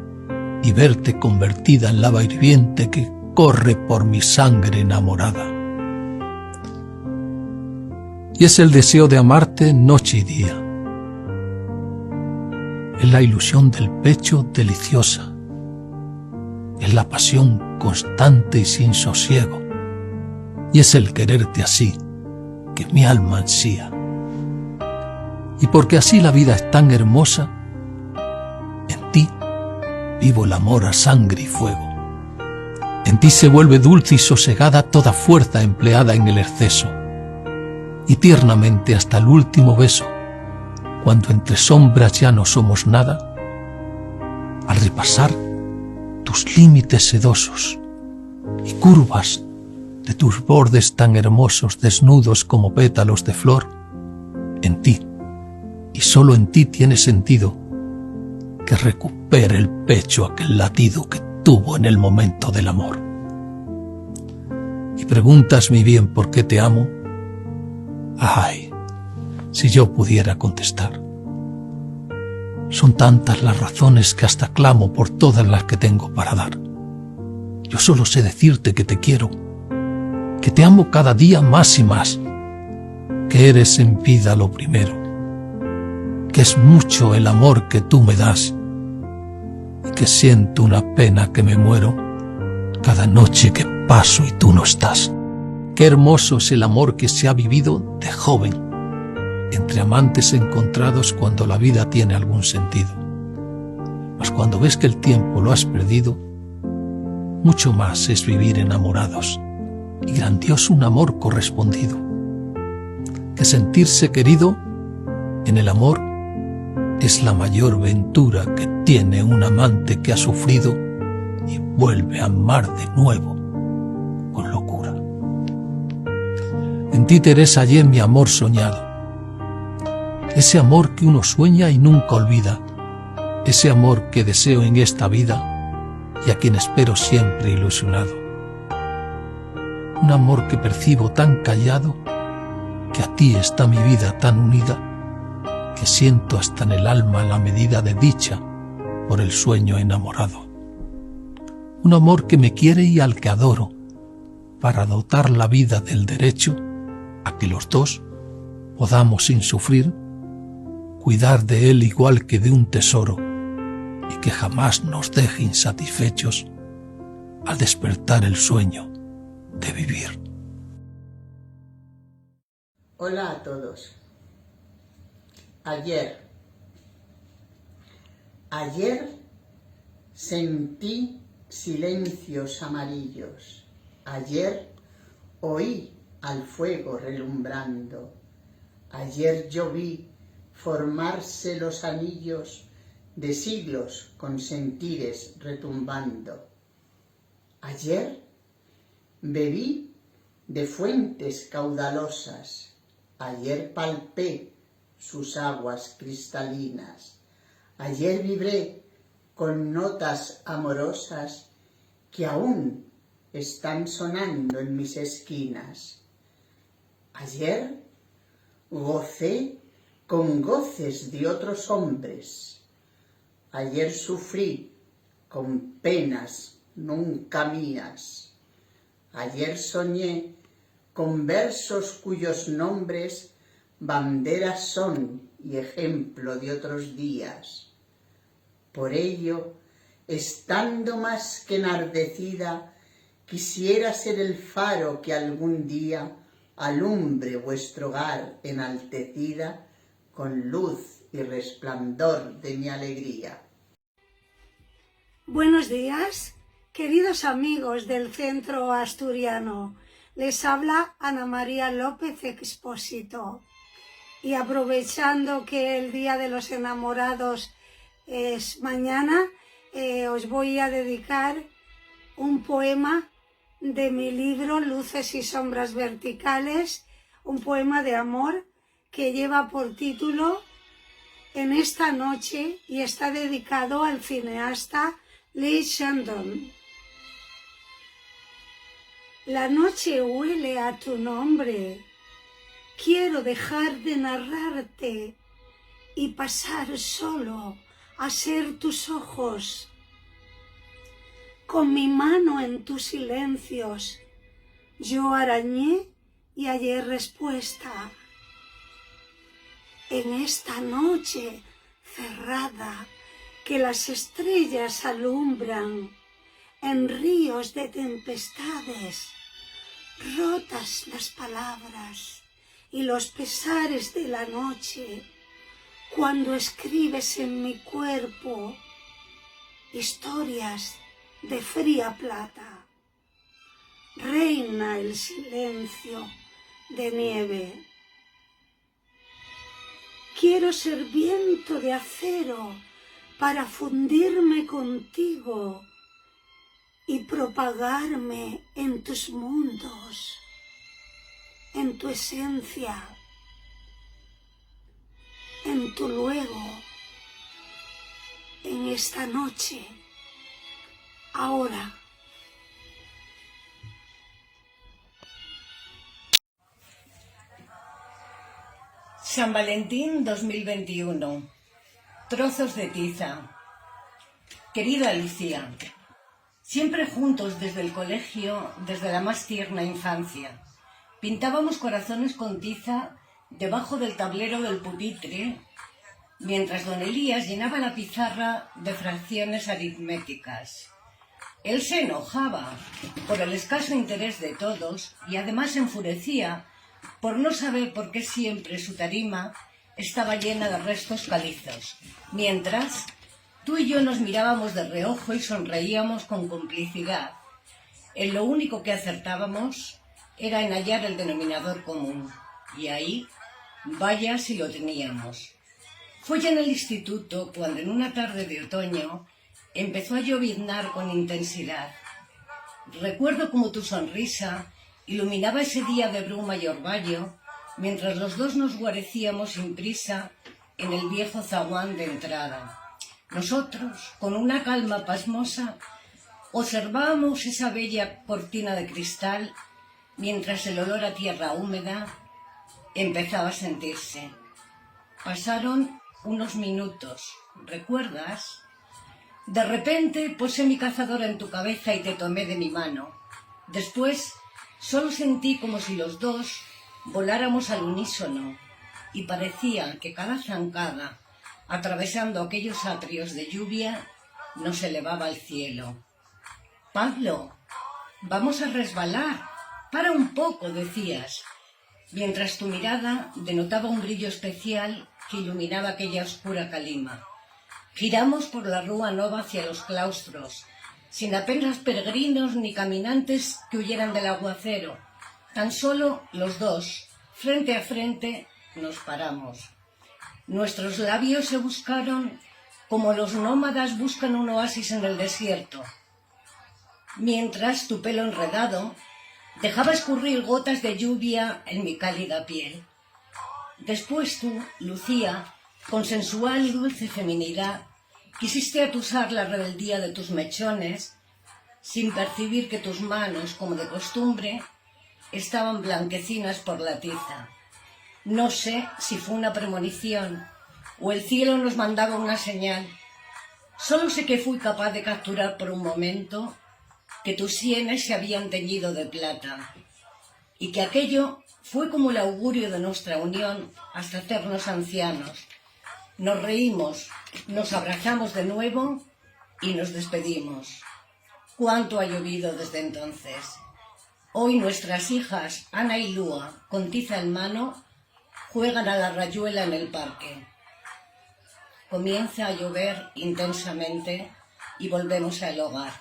S11: y verte convertida en lava hirviente que corre por mi sangre enamorada. Y es el deseo de amarte noche y día, es la ilusión del pecho deliciosa, es la pasión constante y sin sosiego, y es el quererte así que mi alma ansía. Y porque así la vida es tan hermosa, en ti vivo el amor a sangre y fuego. En ti se vuelve dulce y sosegada toda fuerza empleada en el exceso, y tiernamente hasta el último beso, cuando entre sombras ya no somos nada, al repasar tus límites sedosos y curvas de tus bordes tan hermosos, desnudos como pétalos de flor, en ti, y solo en ti tiene sentido que recupere el pecho aquel latido que tuvo en el momento del amor. Y preguntas, mi bien, ¿por qué te amo? Ay, si yo pudiera contestar. Son tantas las razones que hasta clamo por todas las que tengo para dar. Yo solo sé decirte que te quiero, que te amo cada día más y más, que eres en vida lo primero, que es mucho el amor que tú me das, y que siento una pena que me muero cada noche que paso y tú no estás. Qué hermoso es el amor que se ha vivido de joven, entre amantes encontrados cuando la vida tiene algún sentido. Mas cuando ves que el tiempo lo has perdido, mucho más es vivir enamorados, y grandioso un amor correspondido, que sentirse querido en el amor es la mayor ventura que tiene un amante que ha sufrido y vuelve a amar de nuevo con locura. En ti, Teresa, hallé mi amor soñado, ese amor que uno sueña y nunca olvida, ese amor que deseo en esta vida y a quien espero siempre ilusionado. Un amor que percibo tan callado, que a ti está mi vida tan unida, que siento hasta en el alma la medida de dicha por el sueño enamorado. Un amor que me quiere y al que adoro, para dotar la vida del derecho a que los dos podamos sin sufrir cuidar de él igual que de un tesoro, y que jamás nos deje insatisfechos al despertar el sueño de vivir.
S17: Hola a todos. Ayer sentí silencios amarillos. Ayer oí al fuego relumbrando. Ayer yo vi formarse los anillos de siglos con sentires retumbando. Ayer bebí de fuentes caudalosas. Ayer palpé sus aguas cristalinas. Ayer vibré con notas amorosas que aún están sonando en mis esquinas. Ayer gocé con goces de otros hombres. Ayer sufrí con penas nunca mías. Ayer soñé con versos cuyos nombres banderas son y ejemplo de otros días. Por ello, estando más que enardecida, quisiera ser el faro que algún día alumbre vuestro hogar enaltecida con luz y resplandor de mi alegría.
S18: Buenos días, queridos amigos del Centro Asturiano. Les habla Ana María López Expósito. Y aprovechando que el Día de los Enamorados es mañana, os voy a dedicar un poema de mi libro Luces y Sombras Verticales, un poema de amor que lleva por título En esta noche y está dedicado al cineasta Lee Shandong. La noche huele a tu nombre. Quiero dejar de narrarte y pasar solo a ser tus ojos. Con mi mano en tus silencios, yo arañé y hallé respuesta. En esta noche cerrada que las estrellas alumbran, en ríos de tempestades, rotas las palabras y los pesares de la noche, cuando escribes en mi cuerpo historias de fría plata. Reina el silencio de nieve. Quiero ser viento de acero para fundirme contigo y propagarme en tus mundos, en tu esencia, en tu luego, en esta noche, ahora.
S19: San Valentín 2021. Trozos de tiza. Querida Alicia, siempre juntos desde el colegio, desde la más tierna infancia, pintábamos corazones con tiza debajo del tablero del pupitre, mientras don Elías llenaba la pizarra de fracciones aritméticas. Él se enojaba por el escaso interés de todos y además se enfurecía por no saber por qué siempre su tarima estaba llena de restos calizos, mientras tú y yo nos mirábamos de reojo y sonreíamos con complicidad. En lo único que acertábamos era en hallar el denominador común, y ahí, vaya si lo teníamos. Fue ya en el instituto cuando en una tarde de otoño empezó a lloviznar con intensidad. Recuerdo como tu sonrisa iluminaba ese día de bruma y orvallo, mientras los dos nos guarecíamos sin prisa en el viejo zaguán de entrada. Nosotros, con una calma pasmosa, observábamos esa bella cortina de cristal, mientras el olor a tierra húmeda empezaba a sentirse. Pasaron unos minutos, ¿recuerdas? De repente posé mi cazadora en tu cabeza y te tomé de mi mano. Después solo sentí como si los dos voláramos al unísono y parecía que cada zancada, atravesando aquellos atrios de lluvia, nos elevaba al cielo. «Pablo, vamos a resbalar», Para un poco, decías, mientras tu mirada denotaba un brillo especial que iluminaba aquella oscura calima. Giramos por la Rúa Nova hacia los claustros, sin apenas peregrinos ni caminantes que huyeran del aguacero. Tan solo los dos, frente a frente, nos paramos. Nuestros labios se buscaron como los nómadas buscan un oasis en el desierto. Mientras tu pelo enredado dejaba escurrir gotas de lluvia en mi cálida piel. Después tú, Lucía, con sensual y dulce feminidad, quisiste atusar la rebeldía de tus mechones, sin percibir que tus manos, como de costumbre, estaban blanquecinas por la tiza. No sé si fue una premonición o el cielo nos mandaba una señal. Solo sé que fui capaz de capturar por un momento que tus sienes se habían teñido de plata y que aquello fue como el augurio de nuestra unión hasta hacernos ancianos. Nos reímos, nos abrazamos de nuevo y nos despedimos. ¿Cuánto ha llovido desde entonces? Hoy nuestras hijas, Ana y Lua, con tiza en mano, juegan a la rayuela en el parque. Comienza a llover intensamente y volvemos al hogar.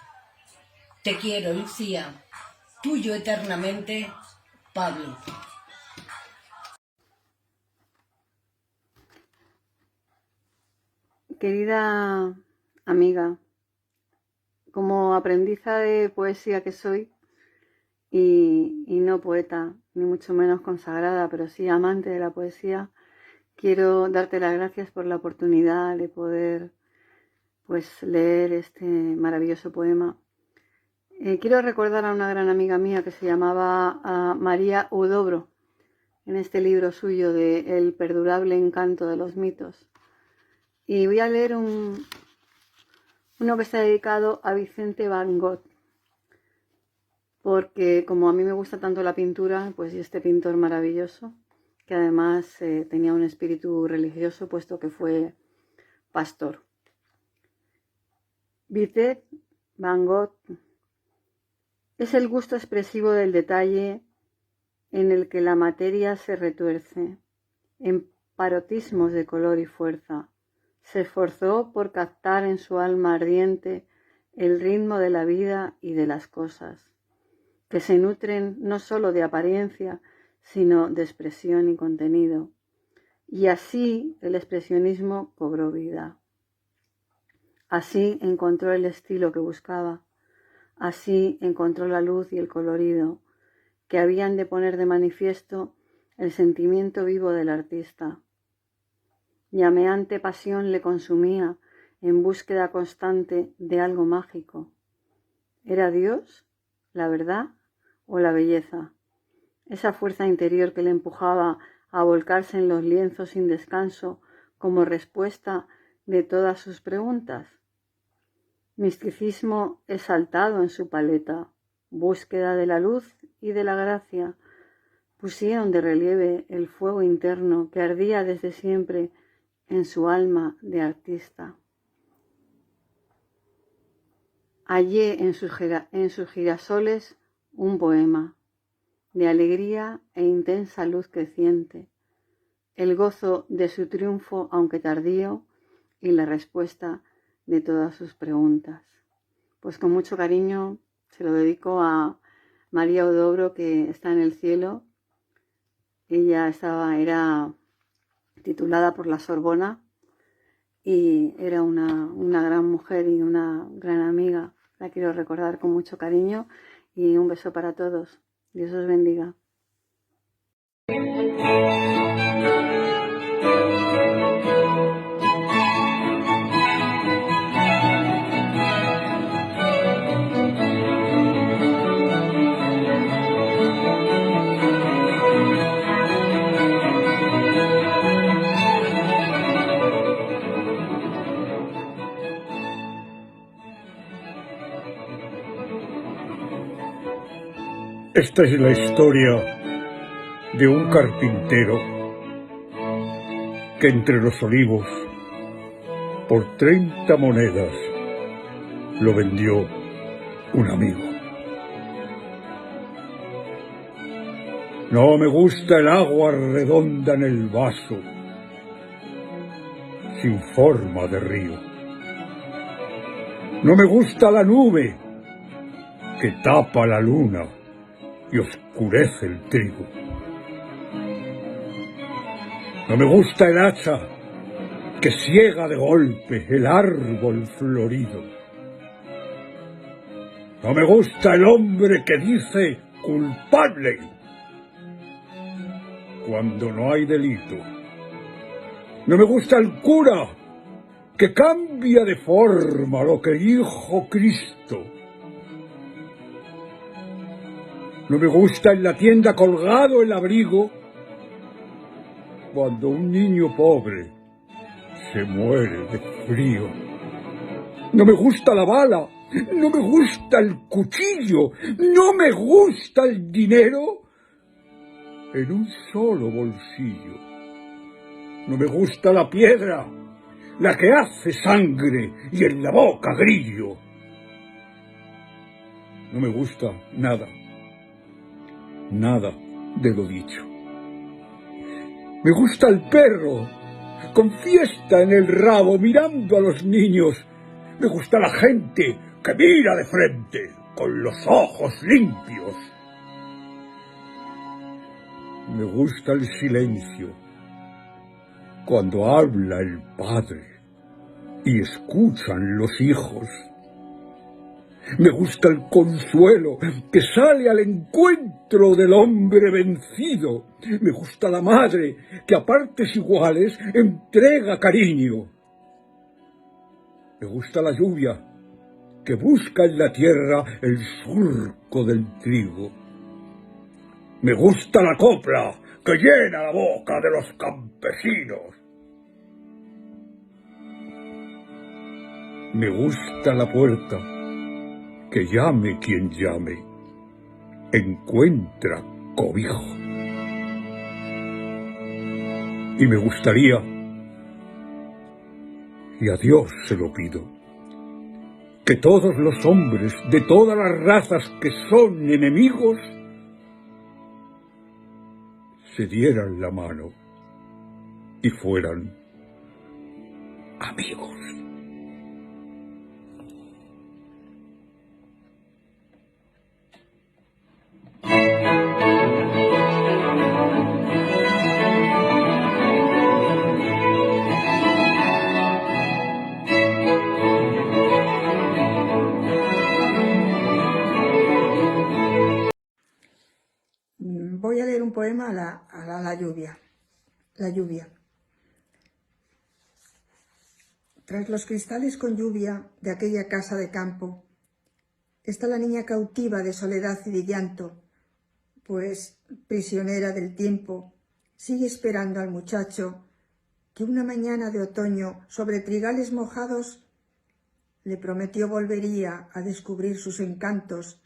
S19: Te quiero, Lucía. Tuyo eternamente, Pablo.
S20: Querida amiga, como aprendiza de poesía que soy, y no poeta, ni mucho menos consagrada, pero sí amante de la poesía, quiero darte las gracias por la oportunidad de poder leer este maravilloso poema. Quiero recordar a una gran amiga mía que se llamaba María Huidobro, en este libro suyo de El perdurable encanto de los mitos. Y voy a leer uno que está dedicado a Vicente Van Gogh, porque como a mí me gusta tanto la pintura, pues este pintor maravilloso, que además tenía un espíritu religioso, puesto que fue pastor. Vicente Van Gogh es el gusto expresivo del detalle en el que la materia se retuerce, en parotismos de color y fuerza. Se esforzó por captar en su alma ardiente el ritmo de la vida y de las cosas, que se nutren no solo de apariencia, sino de expresión y contenido. Y así el expresionismo cobró vida. Así encontró el estilo que buscaba. Así encontró la luz y el colorido que habían de poner de manifiesto el sentimiento vivo del artista. Llameante pasión le consumía en búsqueda constante de algo mágico. ¿Era Dios, la verdad o la belleza? Esa fuerza interior que le empujaba a volcarse en los lienzos sin descanso como respuesta de todas sus preguntas. Misticismo exaltado en su paleta, búsqueda de la luz y de la gracia, pusieron de relieve el fuego interno que ardía desde siempre en su alma de artista. Hallé en sus girasoles un poema de alegría e intensa luz creciente, el gozo de su triunfo aunque tardío y la respuesta de todas sus preguntas. Pues con mucho cariño se lo dedico a María Huidobro, que está en el cielo. Ella era titulada por la Sorbona y era una gran mujer y una gran amiga. La quiero recordar con mucho cariño y un beso para todos. Dios os bendiga.
S21: Esta es la historia de un carpintero que entre los olivos, por 30 monedas, lo vendió un amigo. No me gusta el agua redonda en el vaso, sin forma de río. No me gusta la nube que tapa la luna y oscurece el trigo. No me gusta el hacha que ciega de golpe el árbol florido. No me gusta el hombre que dice culpable cuando no hay delito. No me gusta el cura que cambia de forma lo que dijo Cristo. No me gusta en la tienda colgado el abrigo cuando un niño pobre se muere de frío. No me gusta la bala, no me gusta el cuchillo, no me gusta el dinero en un solo bolsillo. No me gusta la piedra, la que hace sangre y en la boca grillo. No me gusta nada, nada de lo dicho. Me gusta el perro, con fiesta en el rabo, mirando a los niños. Me gusta la gente que mira de frente, con los ojos limpios. Me gusta el silencio, cuando habla el padre y escuchan los hijos. Me gusta el consuelo que sale al encuentro del hombre vencido. Me gusta la madre que a partes iguales entrega cariño. Me gusta la lluvia que busca en la tierra el surco del trigo. Me gusta la copla que llena la boca de los campesinos. Me gusta la puerta que llame quien llame, encuentra cobijo. Y me gustaría, y a Dios se lo pido, que todos los hombres de todas las razas que son enemigos se dieran la mano y fueran amigos.
S1: Voy a leer un poema a la lluvia. La lluvia. Tras los cristales con lluvia de aquella casa de campo, está la niña cautiva de soledad y de llanto, pues, prisionera del tiempo, sigue esperando al muchacho que una mañana de otoño, sobre trigales mojados, le prometió volvería a descubrir sus encantos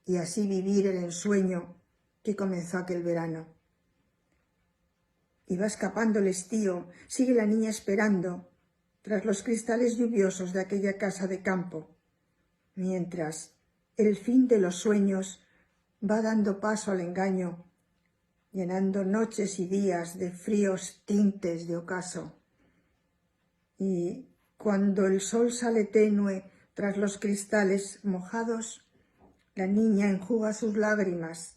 S1: y así vivir el ensueño que comenzó aquel verano. Y va escapando el estío, sigue la niña esperando, tras los cristales lluviosos de aquella casa de campo, mientras el fin de los sueños va dando paso al engaño, llenando noches y días de fríos tintes de ocaso. Y cuando el sol sale tenue tras los cristales mojados, la niña enjuga sus lágrimas,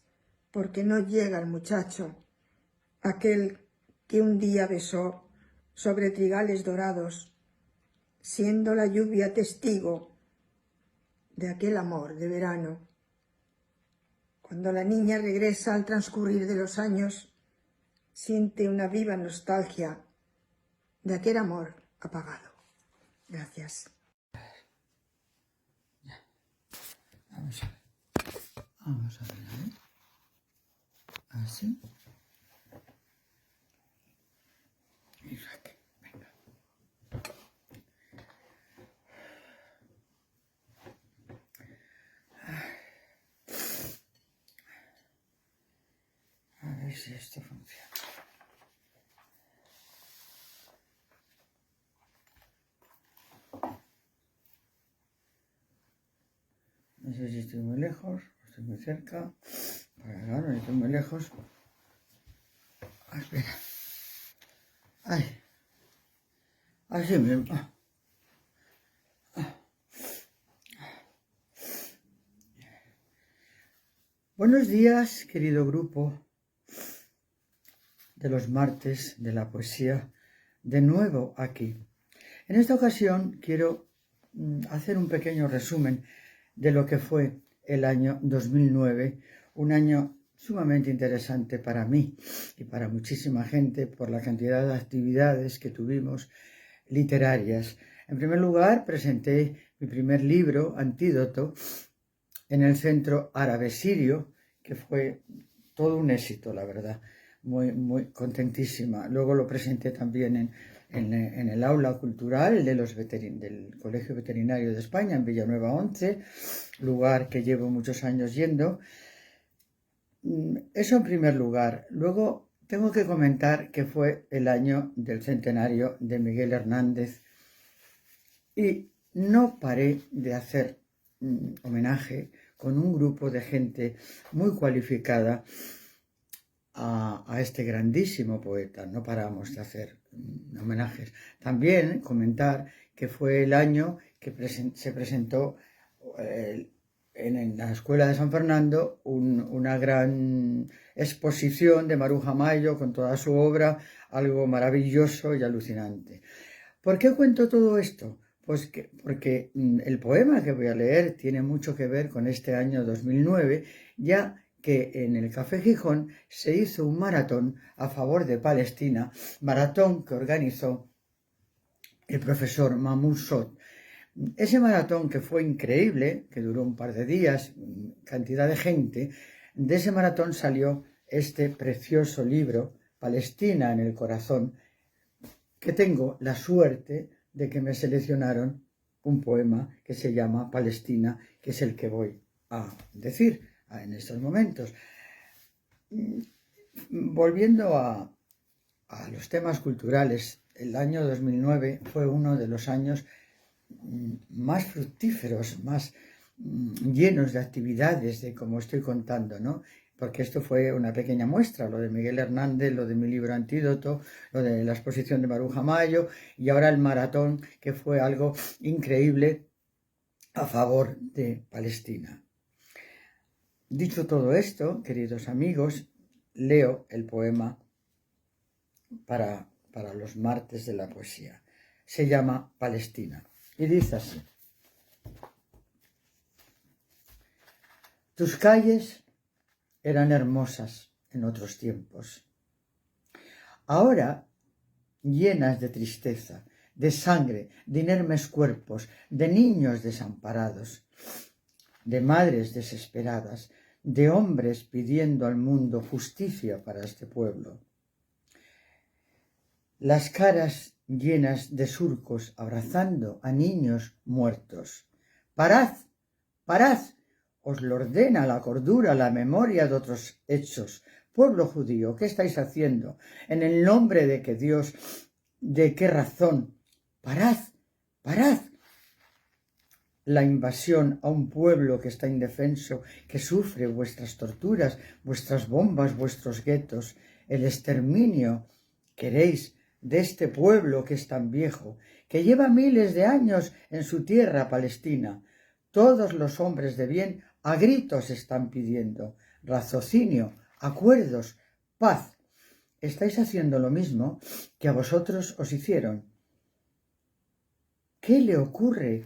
S1: porque no llega el muchacho, aquel que un día besó sobre trigales dorados, siendo la lluvia testigo de aquel amor de verano. Cuando la niña regresa al transcurrir de los años, siente una viva nostalgia de aquel amor apagado. Gracias.
S22: Vamos a ver, ¿eh? Así. Y aquí, venga. A ver si esto funciona. No sé si estoy muy lejos o estoy muy cerca. Claro, estoy muy lejos. Ay, espera. Ay. Así mismo. Buenos días, querido grupo de los martes de la poesía, de nuevo aquí. En esta ocasión quiero hacer un pequeño resumen de lo que fue el año 2009, un año sumamente interesante para mí y para muchísima gente por la cantidad de actividades que tuvimos literarias. En primer lugar, presenté mi primer libro, Antídoto, en el Centro Árabe Sirio, que fue todo un éxito, la verdad, muy contentísima. Luego lo presenté también en el aula cultural del Colegio Veterinario de España, en Villanueva 11, lugar que llevo muchos años yendo. Eso en primer lugar. Luego tengo que comentar que fue el año del centenario de Miguel Hernández y no paré de hacer homenaje con un grupo de gente muy cualificada a este grandísimo poeta. No paramos de hacer homenajes. También comentar que fue el año que se presentó en la Escuela de San Fernando una gran exposición de Maruja Mayo con toda su obra, algo maravilloso y alucinante. ¿Por qué cuento todo esto? Pues porque el poema que voy a leer tiene mucho que ver con este año 2009, ya que en el Café Gijón se hizo un maratón a favor de Palestina, maratón que organizó el profesor Mahmoud Sot. Ese maratón, que fue increíble, que duró un par de días, cantidad de gente, de ese maratón salió este precioso libro, Palestina en el corazón, que tengo la suerte de que me seleccionaron un poema que se llama Palestina, que es el que voy a decir en estos momentos. Volviendo a los temas culturales, el año 2009 fue uno de los años más fructíferos, más llenos de actividades, de como estoy contando, ¿no? Porque esto fue una pequeña muestra, lo de Miguel Hernández, lo de mi libro Antídoto, lo de la exposición de Maruja Mayo y ahora el maratón, que fue algo increíble a favor de Palestina. Dicho todo esto, queridos amigos, leo el poema para los martes de la poesía. Se llama Palestina y dice así: tus calles eran hermosas en otros tiempos, ahora llenas de tristeza, de sangre, de inermes cuerpos, de niños desamparados, de madres desesperadas, de hombres pidiendo al mundo justicia para este pueblo. Las caras llenas de surcos abrazando a niños muertos. ¡Parad! ¡Parad! Os lo ordena la cordura, la memoria de otros hechos. Pueblo judío, ¿qué estáis haciendo? En el nombre de qué Dios, ¿de qué razón? ¡Parad! ¡Parad! La invasión a un pueblo que está indefenso, que sufre vuestras torturas, vuestras bombas, vuestros guetos, el exterminio, queréis, de este pueblo que es tan viejo, que lleva miles de años en su tierra Palestina. Todos los hombres de bien a gritos están pidiendo raciocinio, acuerdos, paz. Estáis haciendo lo mismo que a vosotros os hicieron. ¿Qué le ocurre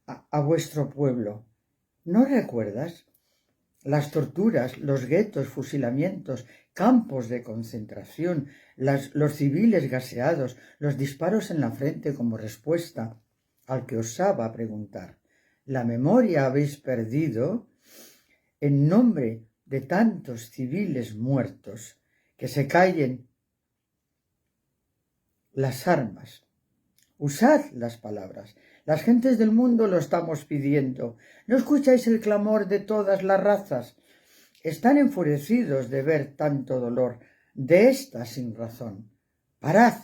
S22: a vuestro pueblo? ¿No recuerdas? Las torturas, los guetos, fusilamientos, campos de concentración, los civiles gaseados, los disparos en la frente como respuesta al que osaba preguntar. ¿La memoria habéis perdido? En nombre de tantos civiles muertos, que se callen las armas. Usad las palabras. Las gentes del mundo lo estamos pidiendo. ¿No escucháis el clamor de todas las razas? Están enfurecidos de ver tanto dolor, de esta sin razón. Parad,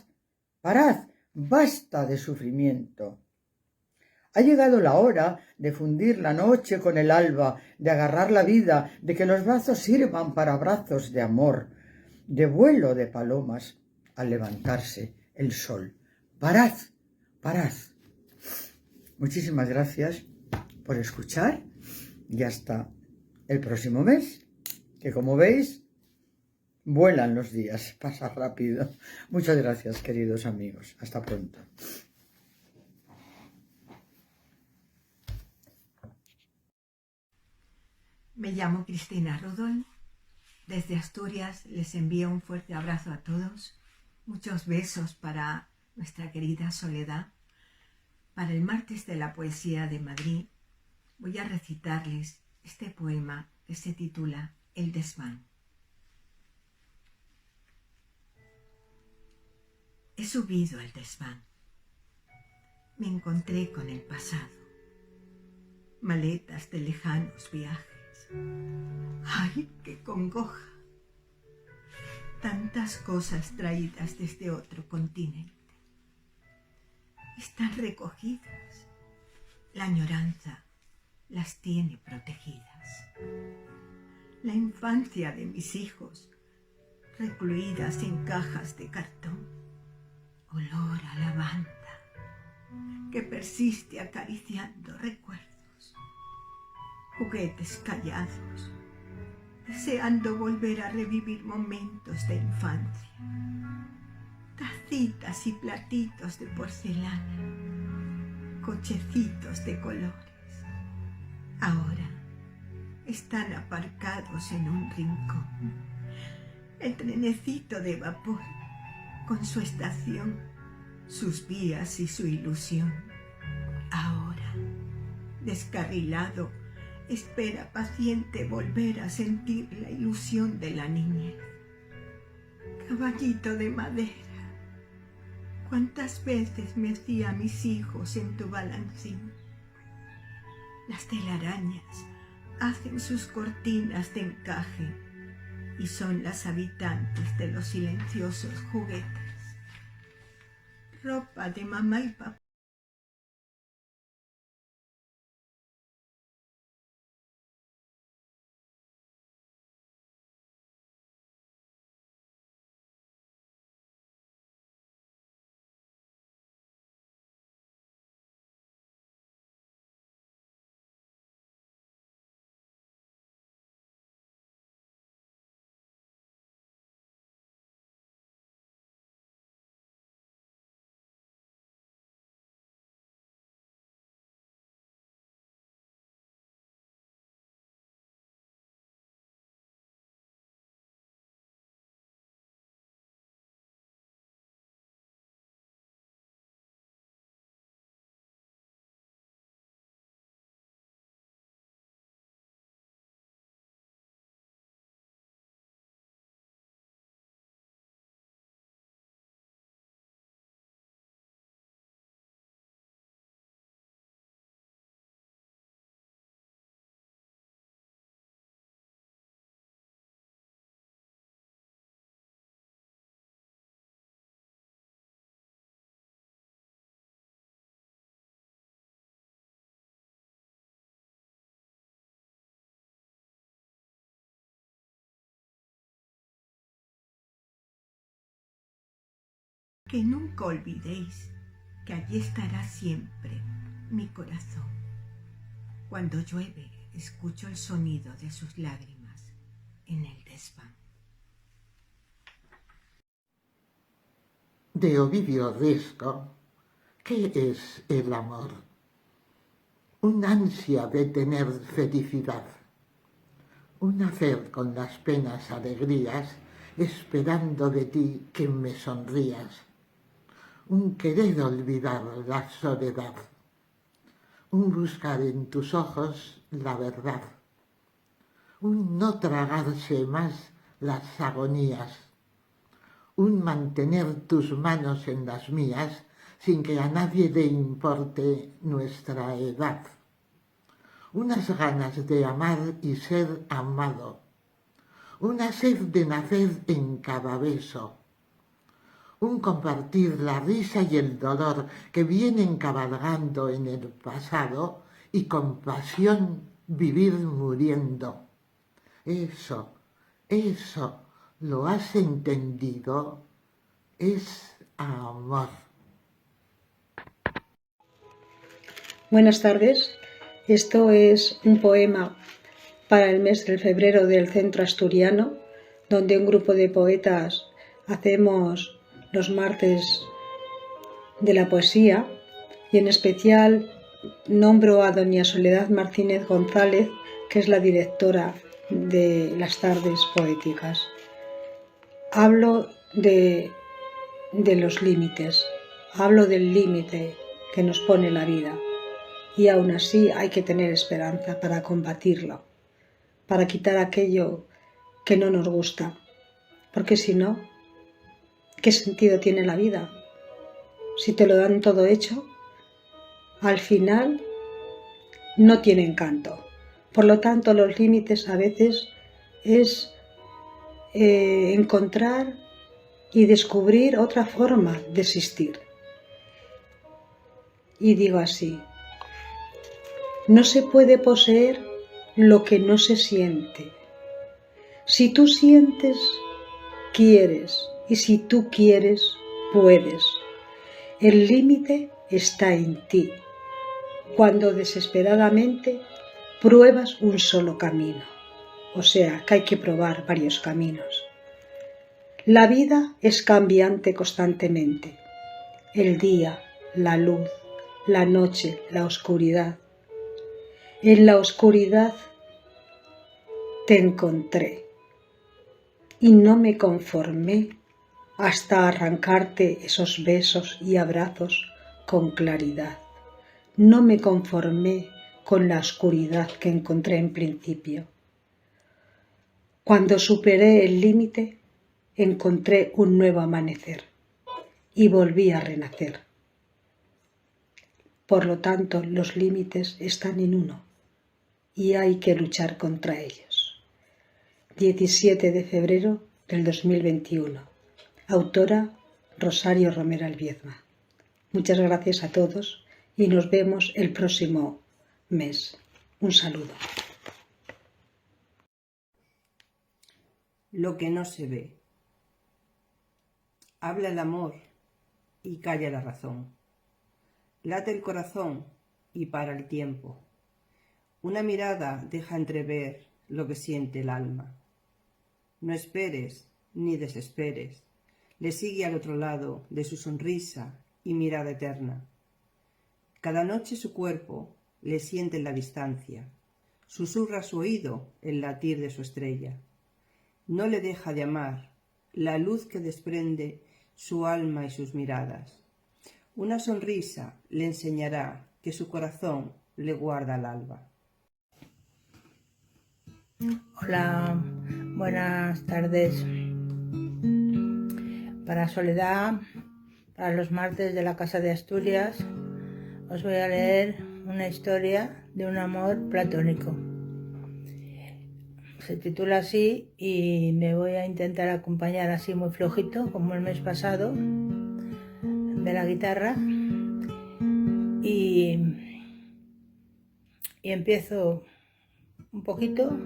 S22: parad, basta de sufrimiento. Ha llegado la hora de fundir la noche con el alba, de agarrar la vida, de que los brazos sirvan para abrazos de amor, de vuelo de palomas al levantarse el sol. Parad, parad. Muchísimas gracias por escuchar y hasta el próximo mes, que como veis, vuelan los días, pasa rápido. Muchas gracias, queridos amigos. Hasta pronto.
S2: Me llamo Cristina Rudolph. Desde Asturias les envío un fuerte abrazo a todos. Muchos besos para nuestra querida Soledad. Para el martes de la poesía de Madrid voy a recitarles este poema que se titula El desván. He subido al desván. Me encontré con el pasado. Maletas de lejanos viajes. ¡Ay, qué congoja! Tantas cosas traídas desde otro continente. Están recogidas. La añoranza las tiene protegidas. La infancia de mis hijos, recluidas en cajas de cartón. Olor a lavanda que persiste acariciando recuerdos. Juguetes callados, deseando volver a revivir momentos de infancia. Tacitas y platitos de porcelana, cochecitos de colores. Ahora están aparcados en un rincón. El trenecito de vapor, con su estación, sus vías y su ilusión. Ahora, descarrilado, espera paciente volver a sentir la ilusión de la niñez. Caballito de madera, cuántas veces mecía a mis hijos en tu balancín. Las telarañas hacen sus cortinas de encaje y son las habitantes de los silenciosos juguetes. Ropa de mamá y papá. Que nunca olvidéis que allí estará siempre mi corazón. Cuando llueve, escucho el sonido de sus lágrimas en el desván.
S3: De Ovidio Risco, ¿qué es el amor? Un ansia de tener felicidad, un hacer con las penas alegrías, esperando de ti que me sonrías, un querer olvidar la soledad, un buscar en tus ojos la verdad, un no tragarse más las agonías, un mantener tus manos en las mías sin que a nadie le importe nuestra edad, unas ganas de amar y ser amado, una sed de nacer en cada beso, un compartir la risa y el dolor que vienen cabalgando en el pasado y con pasión vivir muriendo. Eso, ¿lo has entendido? Es amor.
S4: Buenas tardes. Esto es un poema para el mes de febrero del Centro Asturiano, donde un grupo de poetas hacemos los martes de la poesía, y en especial nombro a doña Soledad Martínez González, que es la directora de las tardes poéticas. Hablo de los límites, hablo del límite que nos pone la vida, y aún así hay que tener esperanza para combatirlo, para quitar aquello que no nos gusta, porque si no, ¿qué sentido tiene la vida? Si te lo dan todo hecho, al final no tiene encanto. Por lo tanto, los límites a veces es encontrar y descubrir otra forma de existir. Y digo así: no se puede poseer lo que no se siente. Si tú sientes, quieres, y si tú quieres, puedes. El límite está en ti, cuando desesperadamente pruebas un solo camino. O sea, que hay que probar varios caminos. La vida es cambiante constantemente. El día, la luz, la noche, la oscuridad. En la oscuridad te encontré y no me conformé hasta arrancarte esos besos y abrazos con claridad. No me conformé con la oscuridad que encontré en principio. Cuando superé el límite, encontré un nuevo amanecer y volví a renacer. Por lo tanto, los límites están en uno y hay que luchar contra ellos. 17 de febrero del 2021. Autora Rosario Romero Albiezma. Muchas gracias a todos y nos vemos el próximo mes. Un saludo.
S5: Lo que no se ve. Habla el amor y calla la razón. Late el corazón y para el tiempo. Una mirada deja entrever lo que siente el alma. No esperes ni desesperes. Le sigue al otro lado de su sonrisa y mirada eterna. Cada noche su cuerpo le siente en la distancia. Susurra a su oído el latir de su estrella. No le deja de amar la luz que desprende su alma y sus miradas. Una sonrisa le enseñará que su corazón le guarda al alba.
S23: Hola, buenas tardes. Para Soledad, para los martes de la Casa de Asturias, os voy a leer una historia de un amor platónico. Se titula así y me voy a intentar acompañar así muy flojito, como el mes pasado, de la guitarra. Y empiezo un poquito.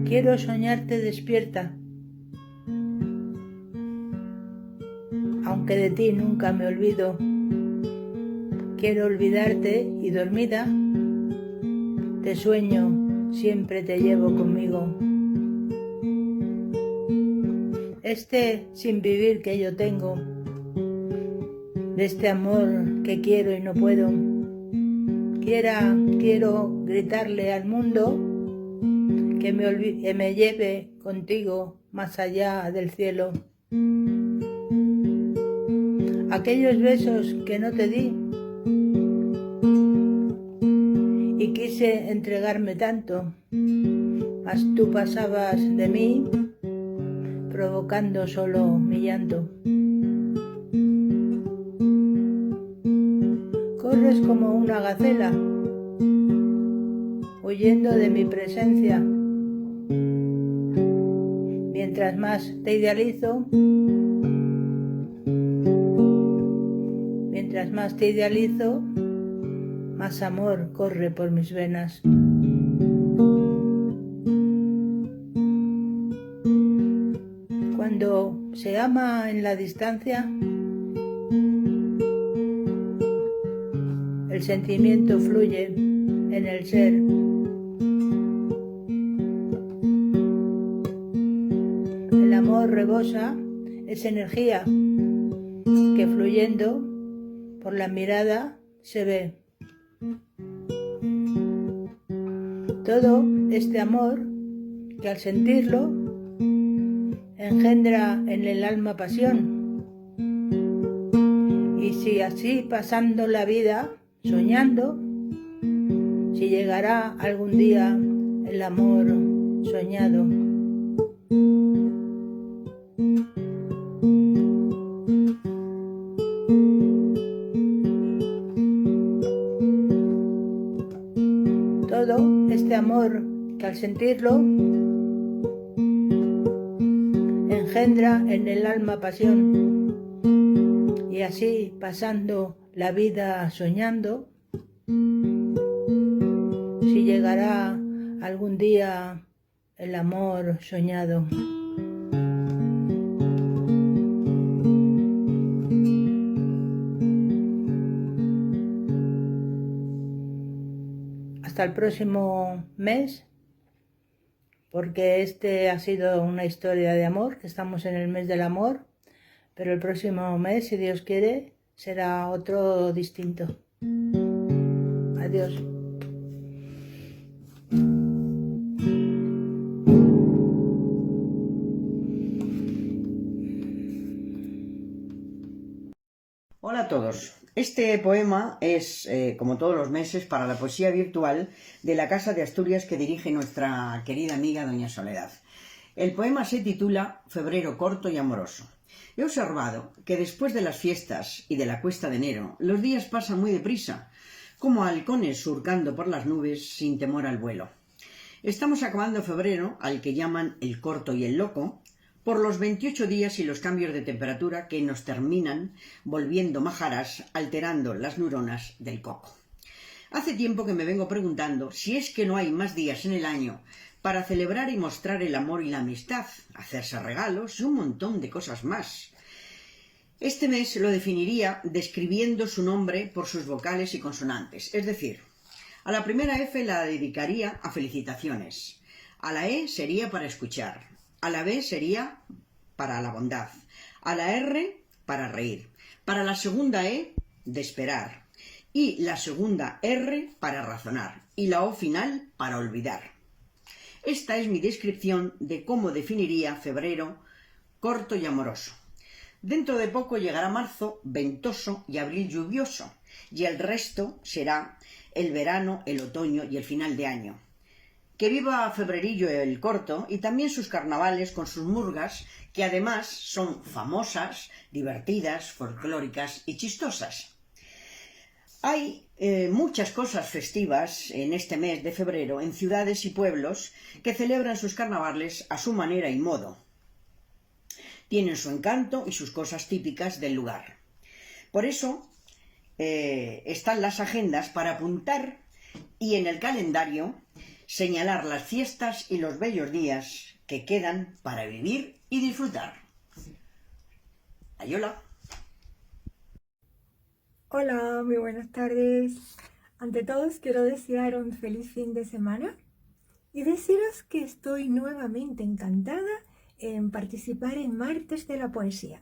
S23: Quiero soñarte despierta, aunque de ti nunca me olvido. Quiero olvidarte y dormida, te sueño, siempre te llevo conmigo. Este sin vivir que yo tengo, de este amor que quiero y no puedo, quiero gritarle al mundo que me lleve contigo más allá del cielo. Aquellos besos que no te di y quise entregarme tanto, mas tú pasabas de mí provocando solo mi llanto. Corres como una gacela huyendo de mi presencia. mientras más te idealizo, más amor corre por mis venas. Cuando se ama en la distancia, el sentimiento fluye en el ser. El amor rebosa, es energía que fluyendo por la mirada se ve. Todo este amor que al sentirlo engendra en el alma pasión. Y si así pasando la vida soñando, si llegará algún día el amor soñado. Todo este amor que al sentirlo engendra en el alma pasión. Y así pasando la vida soñando, si llegará algún día el amor soñado. Hasta el próximo mes, porque este ha sido una historia de amor, que estamos en el mes del amor, pero el próximo mes, si Dios quiere, será otro distinto. Adiós.
S6: Hola a todos. Este poema es, como todos los meses, para la poesía virtual de la Casa de Asturias que dirige nuestra querida amiga doña Soledad. El poema se titula Febrero corto y amoroso. He observado que después de las fiestas y de la cuesta de enero, los días pasan muy deprisa, como halcones surcando por las nubes sin temor al vuelo. Estamos acabando febrero, al que llaman el corto y el loco, por los 28 días y los cambios de temperatura que nos terminan volviendo majaras, alterando las neuronas del coco. Hace tiempo que me vengo preguntando si es que no hay más días en el año para celebrar y mostrar el amor y la amistad, hacerse regalos y un montón de cosas más. Este mes lo definiría describiendo su nombre por sus vocales y consonantes, es decir, a la primera F la dedicaría a felicitaciones, a la E sería para escuchar, a la B sería para la bondad, a la R para reír, para la segunda E de esperar y la segunda R para razonar y la O final para olvidar. Esta es mi descripción de cómo definiría febrero corto y amoroso. Dentro de poco llegará marzo ventoso y abril lluvioso y el resto será el verano, el otoño y el final de año. Que viva febrerillo el corto y también sus carnavales con sus murgas, que además son famosas, divertidas, folclóricas y chistosas. Hay muchas cosas festivas en este mes de febrero en ciudades y pueblos que celebran sus carnavales a su manera y modo. Tienen su encanto y sus cosas típicas del lugar. Por eso están las agendas para apuntar y en el calendario señalar las fiestas y los bellos días que quedan para vivir y disfrutar. Ayola.
S8: Hola, muy buenas tardes. Ante todos quiero desear un feliz fin de semana y deciros que estoy nuevamente encantada en participar en Martes de la Poesía.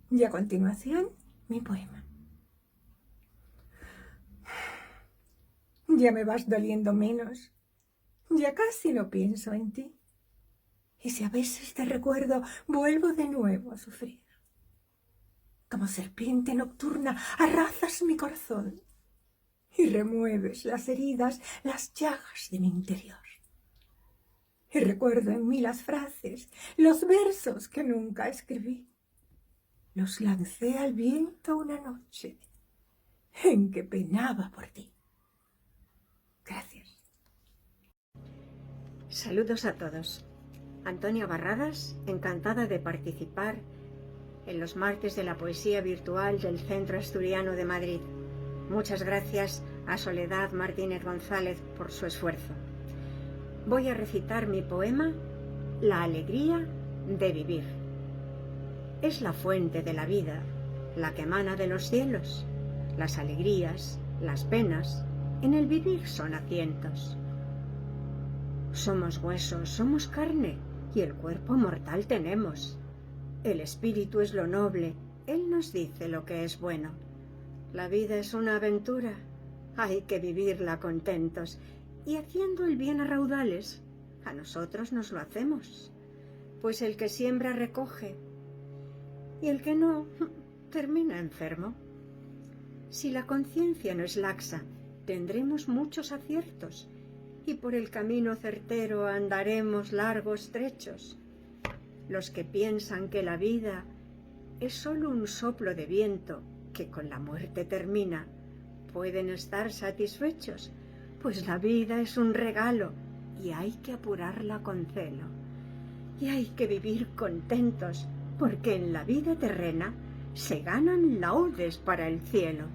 S8: Y a continuación, mi poema. Ya me vas doliendo menos. Ya casi no pienso en ti. Y si a veces te recuerdo, vuelvo de nuevo a sufrir. Como serpiente nocturna, arrasas mi corazón y remueves las heridas, las llagas de mi interior. Y recuerdo en mí las frases, los versos que nunca escribí. Los lancé al viento una noche en que penaba por ti. Gracias.
S9: Saludos a todos.
S7: Antonia Barradas, encantada de participar en los martes de la poesía virtual del Centro Asturiano de Madrid. Muchas gracias a Soledad Martínez González por su esfuerzo. Voy a recitar mi poema La alegría de vivir. Es la fuente de la vida, la que emana de los cielos. Las alegrías, las penas, en el vivir son a cientos. Somos huesos, somos carne, y el cuerpo mortal tenemos. El espíritu es lo noble, él nos dice lo que es bueno. La vida es una aventura, hay que vivirla contentos, y haciendo el bien a raudales, a nosotros nos lo hacemos. Pues el que siembra recoge, y el que no, termina enfermo. Si la conciencia no es laxa, tendremos muchos aciertos, y por el camino certero andaremos largos trechos. Los que piensan que la vida es solo un soplo de viento que con la muerte termina, pueden estar satisfechos, pues la vida es un regalo y hay que apurarla con celo. Y hay que vivir contentos, porque en la vida terrena se ganan laudes para el cielo.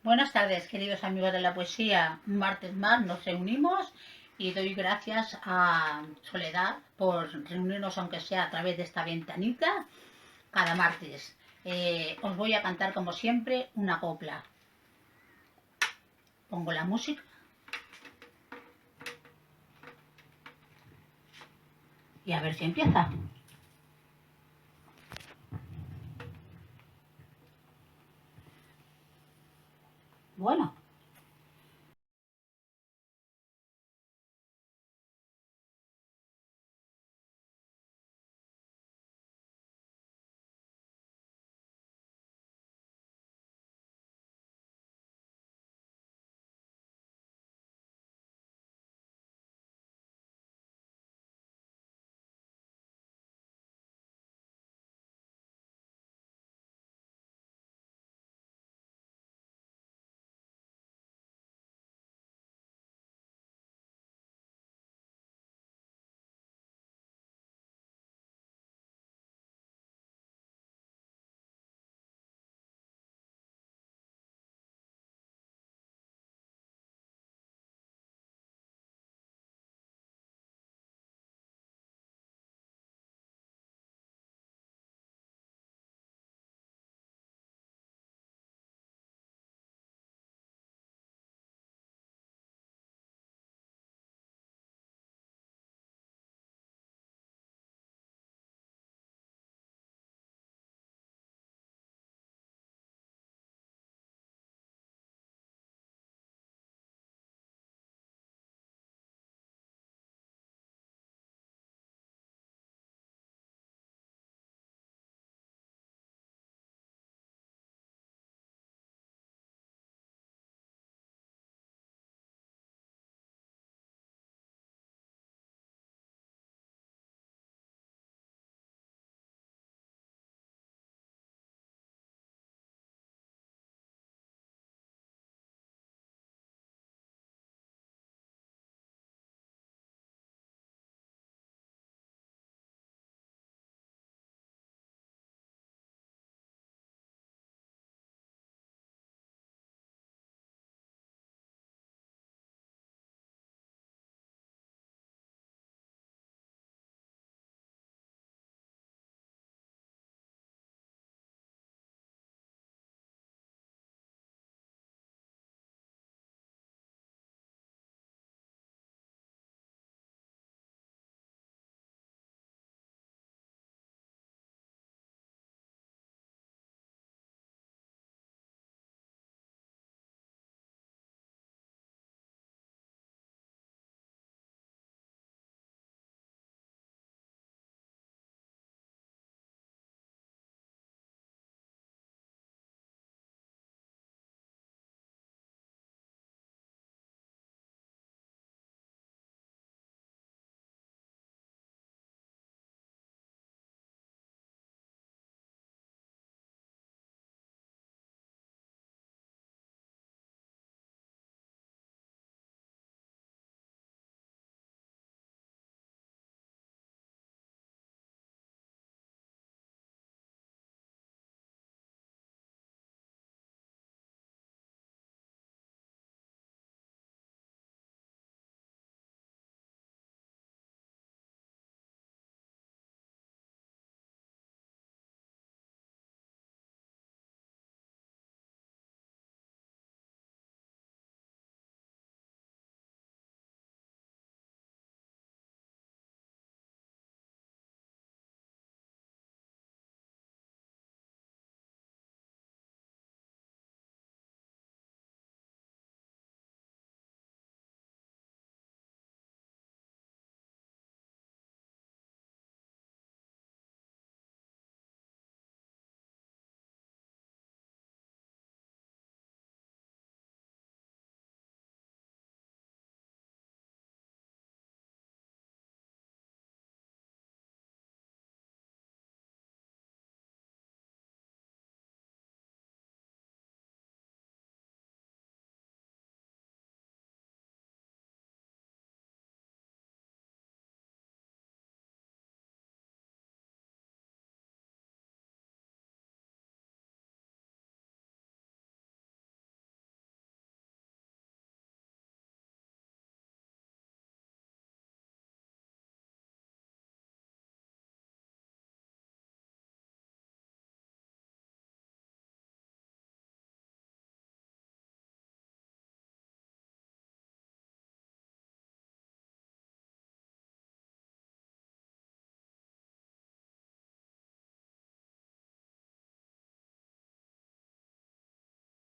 S9: Buenas tardes, queridos amigos de la poesía. Un martes más nos reunimos y doy gracias a Soledad por reunirnos, aunque sea a través de esta ventanita, cada martes. Os voy a cantar, como siempre, una copla. Pongo la música. Y a ver si empieza. Bueno.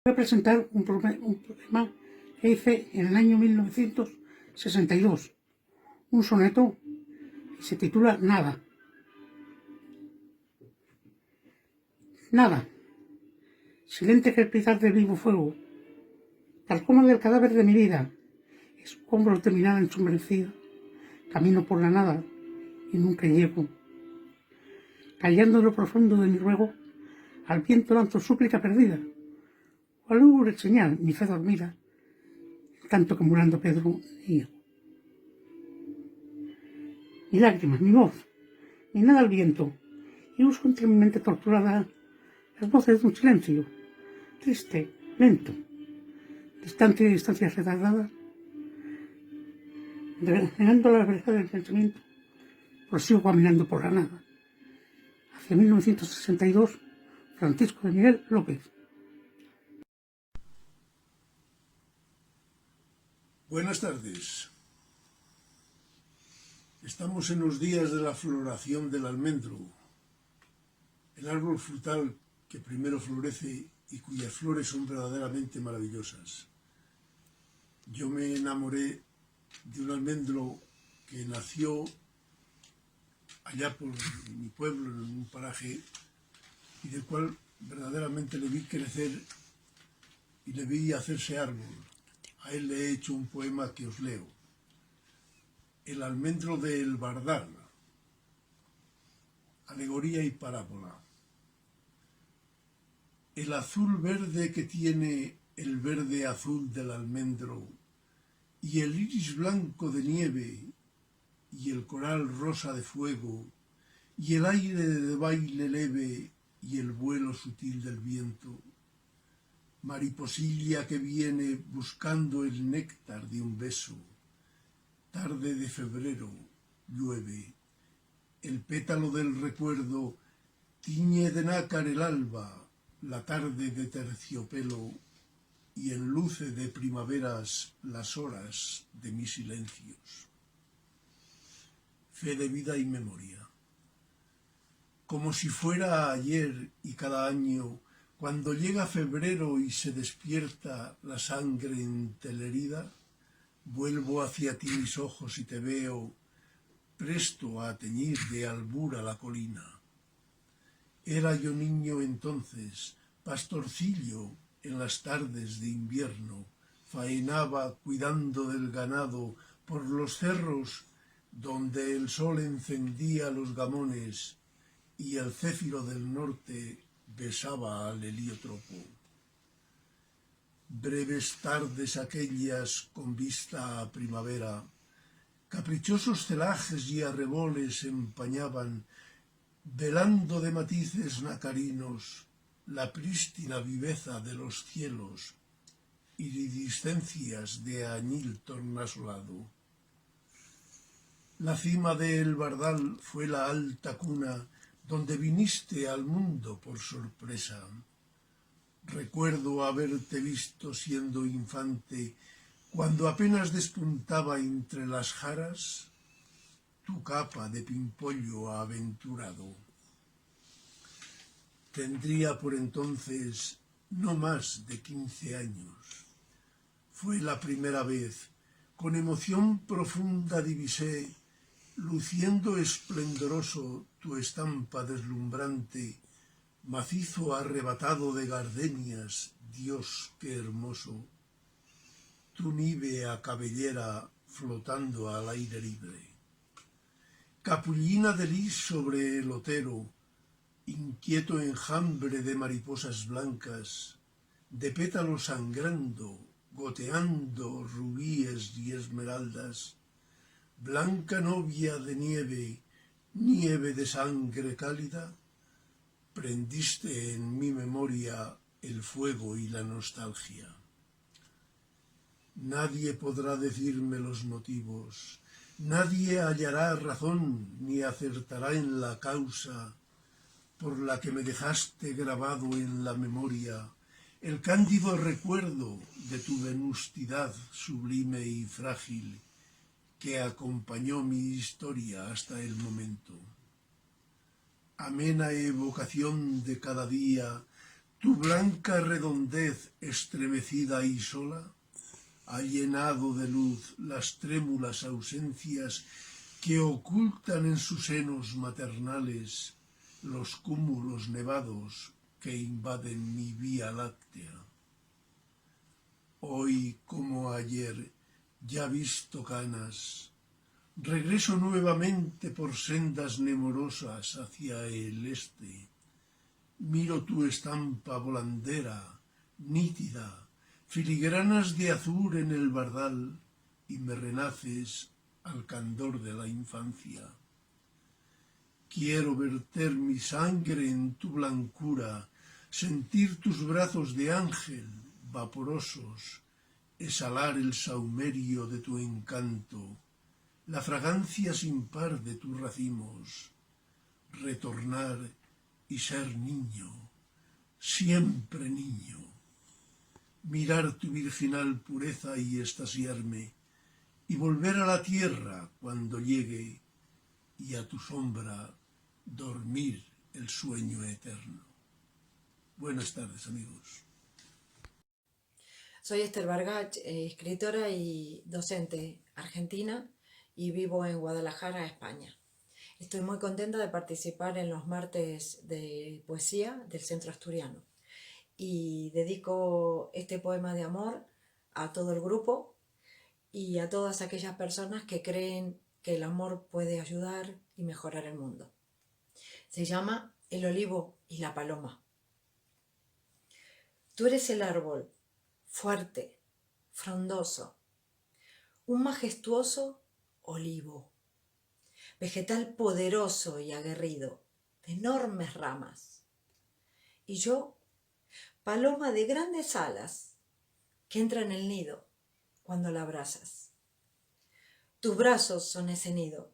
S10: Voy a presentar un poema que hice en el año 1962, un soneto que se titula Nada. Nada, silente crepitar del vivo fuego, tal como del cadáver de mi vida, escombros de mi nada ensombrecida, camino por la nada y nunca llego. Callando en lo profundo de mi ruego, al viento lanzo súplica perdida, o al lúgubre señal mi fe dormida, en tanto que murando Pedro niego. Ni lágrimas, ni voz, ni nada al viento, y uso entre mi mente torturada las voces de un silencio, triste, lento, distante de distancias retardadas, negando la verdad del pensamiento, prosigo caminando por la nada. Hacia 1962, Francisco de Miguel López.
S12: Buenas tardes. Estamos en los días de la floración del almendro, el árbol frutal que primero florece y cuyas flores son verdaderamente maravillosas. Yo me enamoré de un almendro que nació allá por mi pueblo, en un paraje, y del cual verdaderamente le vi crecer y le vi hacerse árbol. A él le he hecho un poema que os leo. El almendro del Bardal. Alegoría y parábola. El azul verde que tiene el verde azul del almendro, y el iris blanco de nieve, y el coral rosa de fuego, y el aire de baile leve, y el vuelo sutil del viento. Mariposilla que viene buscando el néctar de un beso. Tarde de febrero, llueve. El pétalo del recuerdo tiñe de nácar el alba, la tarde de terciopelo, y enluce de primaveras las horas de mis silencios. Fe de vida y memoria. Como si fuera ayer y cada año, cuando llega febrero y se despierta la sangre entre la herida, vuelvo hacia ti mis ojos y te veo, presto a teñir de albura la colina. Era yo niño entonces, pastorcillo en las tardes de invierno, faenaba cuidando del ganado por los cerros donde el sol encendía los gamones y el céfiro del norte besaba al heliótropo. Breves tardes aquellas con vista a primavera, caprichosos celajes y arreboles empañaban, velando de matices nacarinos la prístina viveza de los cielos, iridiscencias de añil tornasolado. La cima de El Bardal fue la alta cuna donde viniste al mundo por sorpresa. Recuerdo haberte visto siendo infante, cuando apenas despuntaba entre las jaras tu capa de pimpollo aventurado. Tendría por entonces no más de 15 años. Fue la primera vez, con emoción profunda divisé, luciendo esplendoroso tu estampa deslumbrante, macizo arrebatado de gardenias, Dios qué hermoso, tu nívea cabellera flotando al aire libre. Capullina de lis sobre el otero, inquieto enjambre de mariposas blancas, de pétalos sangrando, goteando rubíes y esmeraldas, blanca novia de nieve, nieve de sangre cálida, prendiste en mi memoria el fuego y la nostalgia. Nadie podrá decirme los motivos, nadie hallará razón ni acertará en la causa por la que me dejaste grabado en la memoria el cándido recuerdo de tu venustidad sublime y frágil que acompañó mi historia hasta el momento. Amena evocación de cada día, Tu blanca redondez estremecida y sola ha llenado de luz las trémulas ausencias que ocultan en sus senos maternales los cúmulos nevados que invaden mi Vía Láctea. Hoy, como ayer, ya visto canas, regreso nuevamente por sendas nemorosas hacia el este. Miro tu estampa volandera, nítida, filigranas de azur en el bardal, y me renaces al candor de la infancia. Quiero verter mi sangre en tu blancura, sentir tus brazos de ángel, vaporosos, exhalar el saumerio de tu encanto, la fragancia sin par de tus racimos, retornar y ser niño, siempre niño, mirar tu virginal pureza y extasiarme, y volver a la tierra cuando llegue, y a tu sombra dormir el sueño eterno. Buenas tardes, amigos.
S13: Soy Esther Vargas, escritora y docente argentina, y vivo en Guadalajara, España. Estoy muy contenta de participar en los martes de poesía del Centro Asturiano y dedico este poema de amor a todo el grupo y a todas aquellas personas que creen que el amor puede ayudar y mejorar el mundo. Se llama El olivo y la paloma. Tú eres el árbol, fuerte, frondoso, un majestuoso olivo, vegetal poderoso y aguerrido, de enormes ramas. Y yo, paloma de grandes alas, que entra en el nido cuando la abrazas. Tus brazos son ese nido.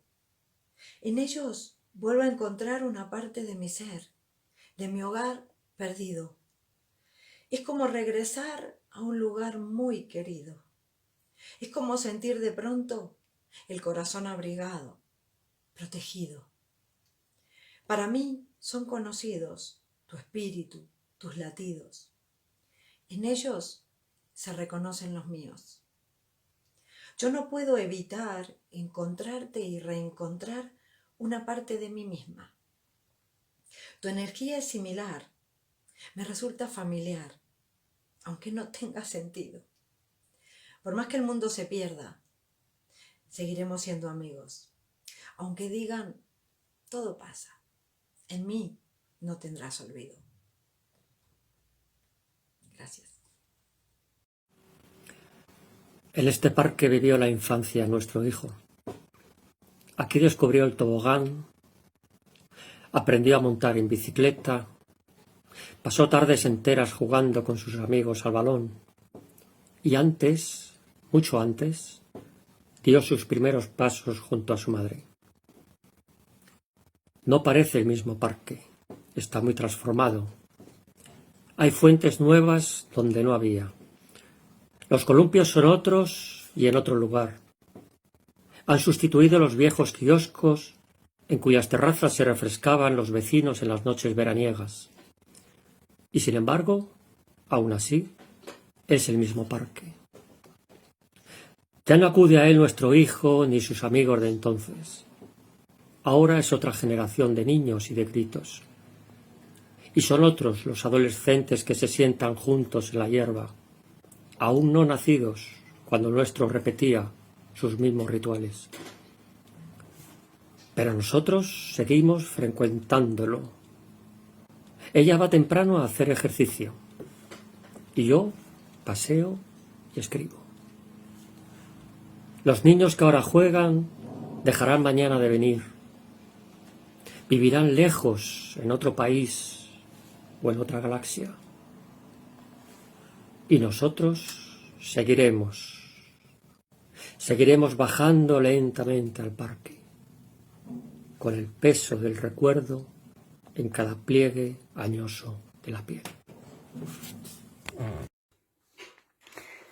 S13: En ellos vuelvo a encontrar una parte de mi ser, de mi hogar perdido. Es como regresar a un lugar muy querido. Es como sentir de pronto el corazón abrigado, protegido. Para mí son conocidos tu espíritu, tus latidos. En ellos se reconocen los míos. Yo no puedo evitar encontrarte y reencontrar una parte de mí misma. Tu energía es similar, me resulta familiar, aunque no tenga sentido. Por más que el mundo se pierda, seguiremos siendo amigos. Aunque digan, todo pasa, en mí no tendrás olvido. Gracias.
S14: En este parque vivió la infancia nuestro hijo. Aquí descubrió el tobogán, aprendió a montar en bicicleta, pasó tardes enteras jugando con sus amigos al balón y antes, mucho antes, dio sus primeros pasos junto a su madre. No parece el mismo parque, está muy transformado. Hay fuentes nuevas donde no había. Los columpios son otros y en otro lugar. Han sustituido los viejos kioscos en cuyas terrazas se refrescaban los vecinos en las noches veraniegas. Y sin embargo, aún así, es el mismo parque. Ya no acude a él nuestro hijo ni sus amigos de entonces. Ahora es otra generación de niños y de gritos. Y son otros los adolescentes que se sientan juntos en la hierba, aún no nacidos, cuando el nuestro repetía sus mismos rituales. Pero nosotros seguimos frecuentándolo. Ella va temprano a hacer ejercicio, y yo paseo y escribo. Los niños que ahora juegan dejarán mañana de venir. Vivirán lejos, en otro país o en otra galaxia. Y nosotros seguiremos bajando lentamente al parque, con el peso del recuerdo en cada pliegue añoso de la piel.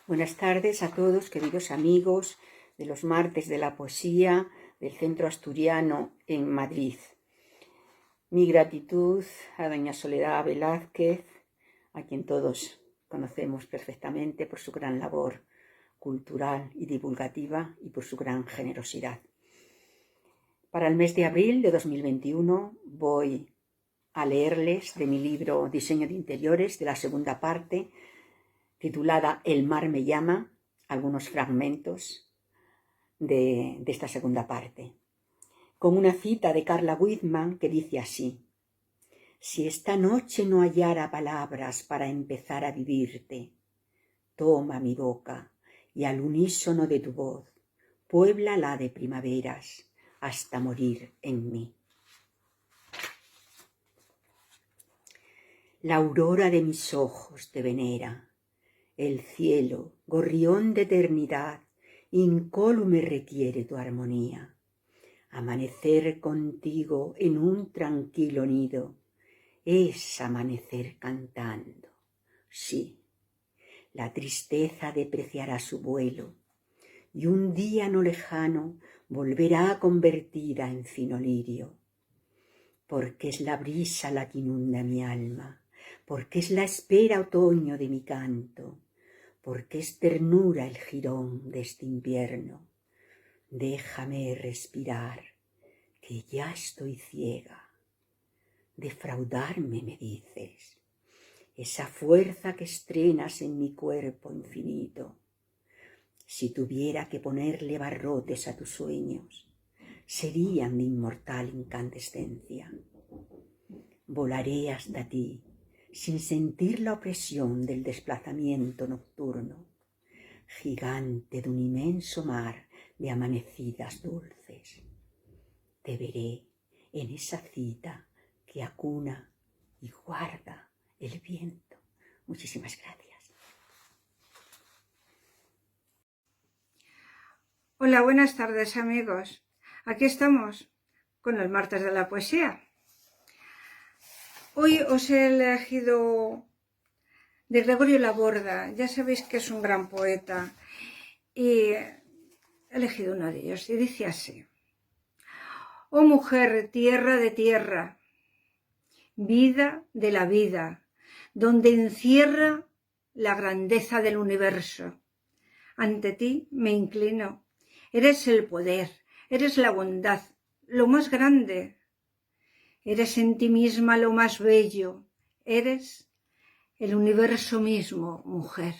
S15: Buenas tardes a todos, queridos amigos de los martes de la poesía del Centro Asturiano en Madrid. Mi gratitud a doña Soledad Velázquez, a quien todos conocemos perfectamente por su gran labor cultural y divulgativa y por su gran generosidad. Para el mes de abril de 2021 voy a leerles de mi libro Diseño de Interiores, de la segunda parte, titulada El mar me llama, algunos fragmentos de esta segunda parte, con una cita de Carla Whitman que dice así: si esta noche no hallara palabras para empezar a vivirte, toma mi boca y al unísono de tu voz, puéblala de primaveras hasta morir en mí. La aurora de mis ojos te venera, el cielo, gorrión de eternidad, incólume requiere tu armonía. Amanecer contigo en un tranquilo nido es amanecer cantando. Sí, la tristeza depreciará su vuelo y un día no lejano volverá convertida en fino lirio. Porque es la brisa la que inunda mi alma, porque es la espera otoño de mi canto, porque es ternura el jirón de este invierno. Déjame respirar, que ya estoy ciega. Defraudarme, me dices, esa fuerza que estrenas en mi cuerpo infinito. Si tuviera que ponerle barrotes a tus sueños, serían de inmortal incandescencia. Volaré hasta ti, sin sentir la opresión del desplazamiento nocturno, gigante de un inmenso mar de amanecidas dulces. Te veré en esa cita que acuna y guarda el viento. Muchísimas gracias.
S1: Hola, buenas tardes, amigos. Aquí estamos con el martes de la poesía. Hoy os he elegido de Gregorio Laborda. Ya sabéis que es un gran poeta y he elegido uno de ellos y dice así: oh mujer, tierra de tierra, vida de la vida, donde encierra la grandeza del universo. Ante ti me inclino, eres el poder, eres la bondad, lo más grande. Eres en ti misma lo más bello, eres el universo mismo, mujer.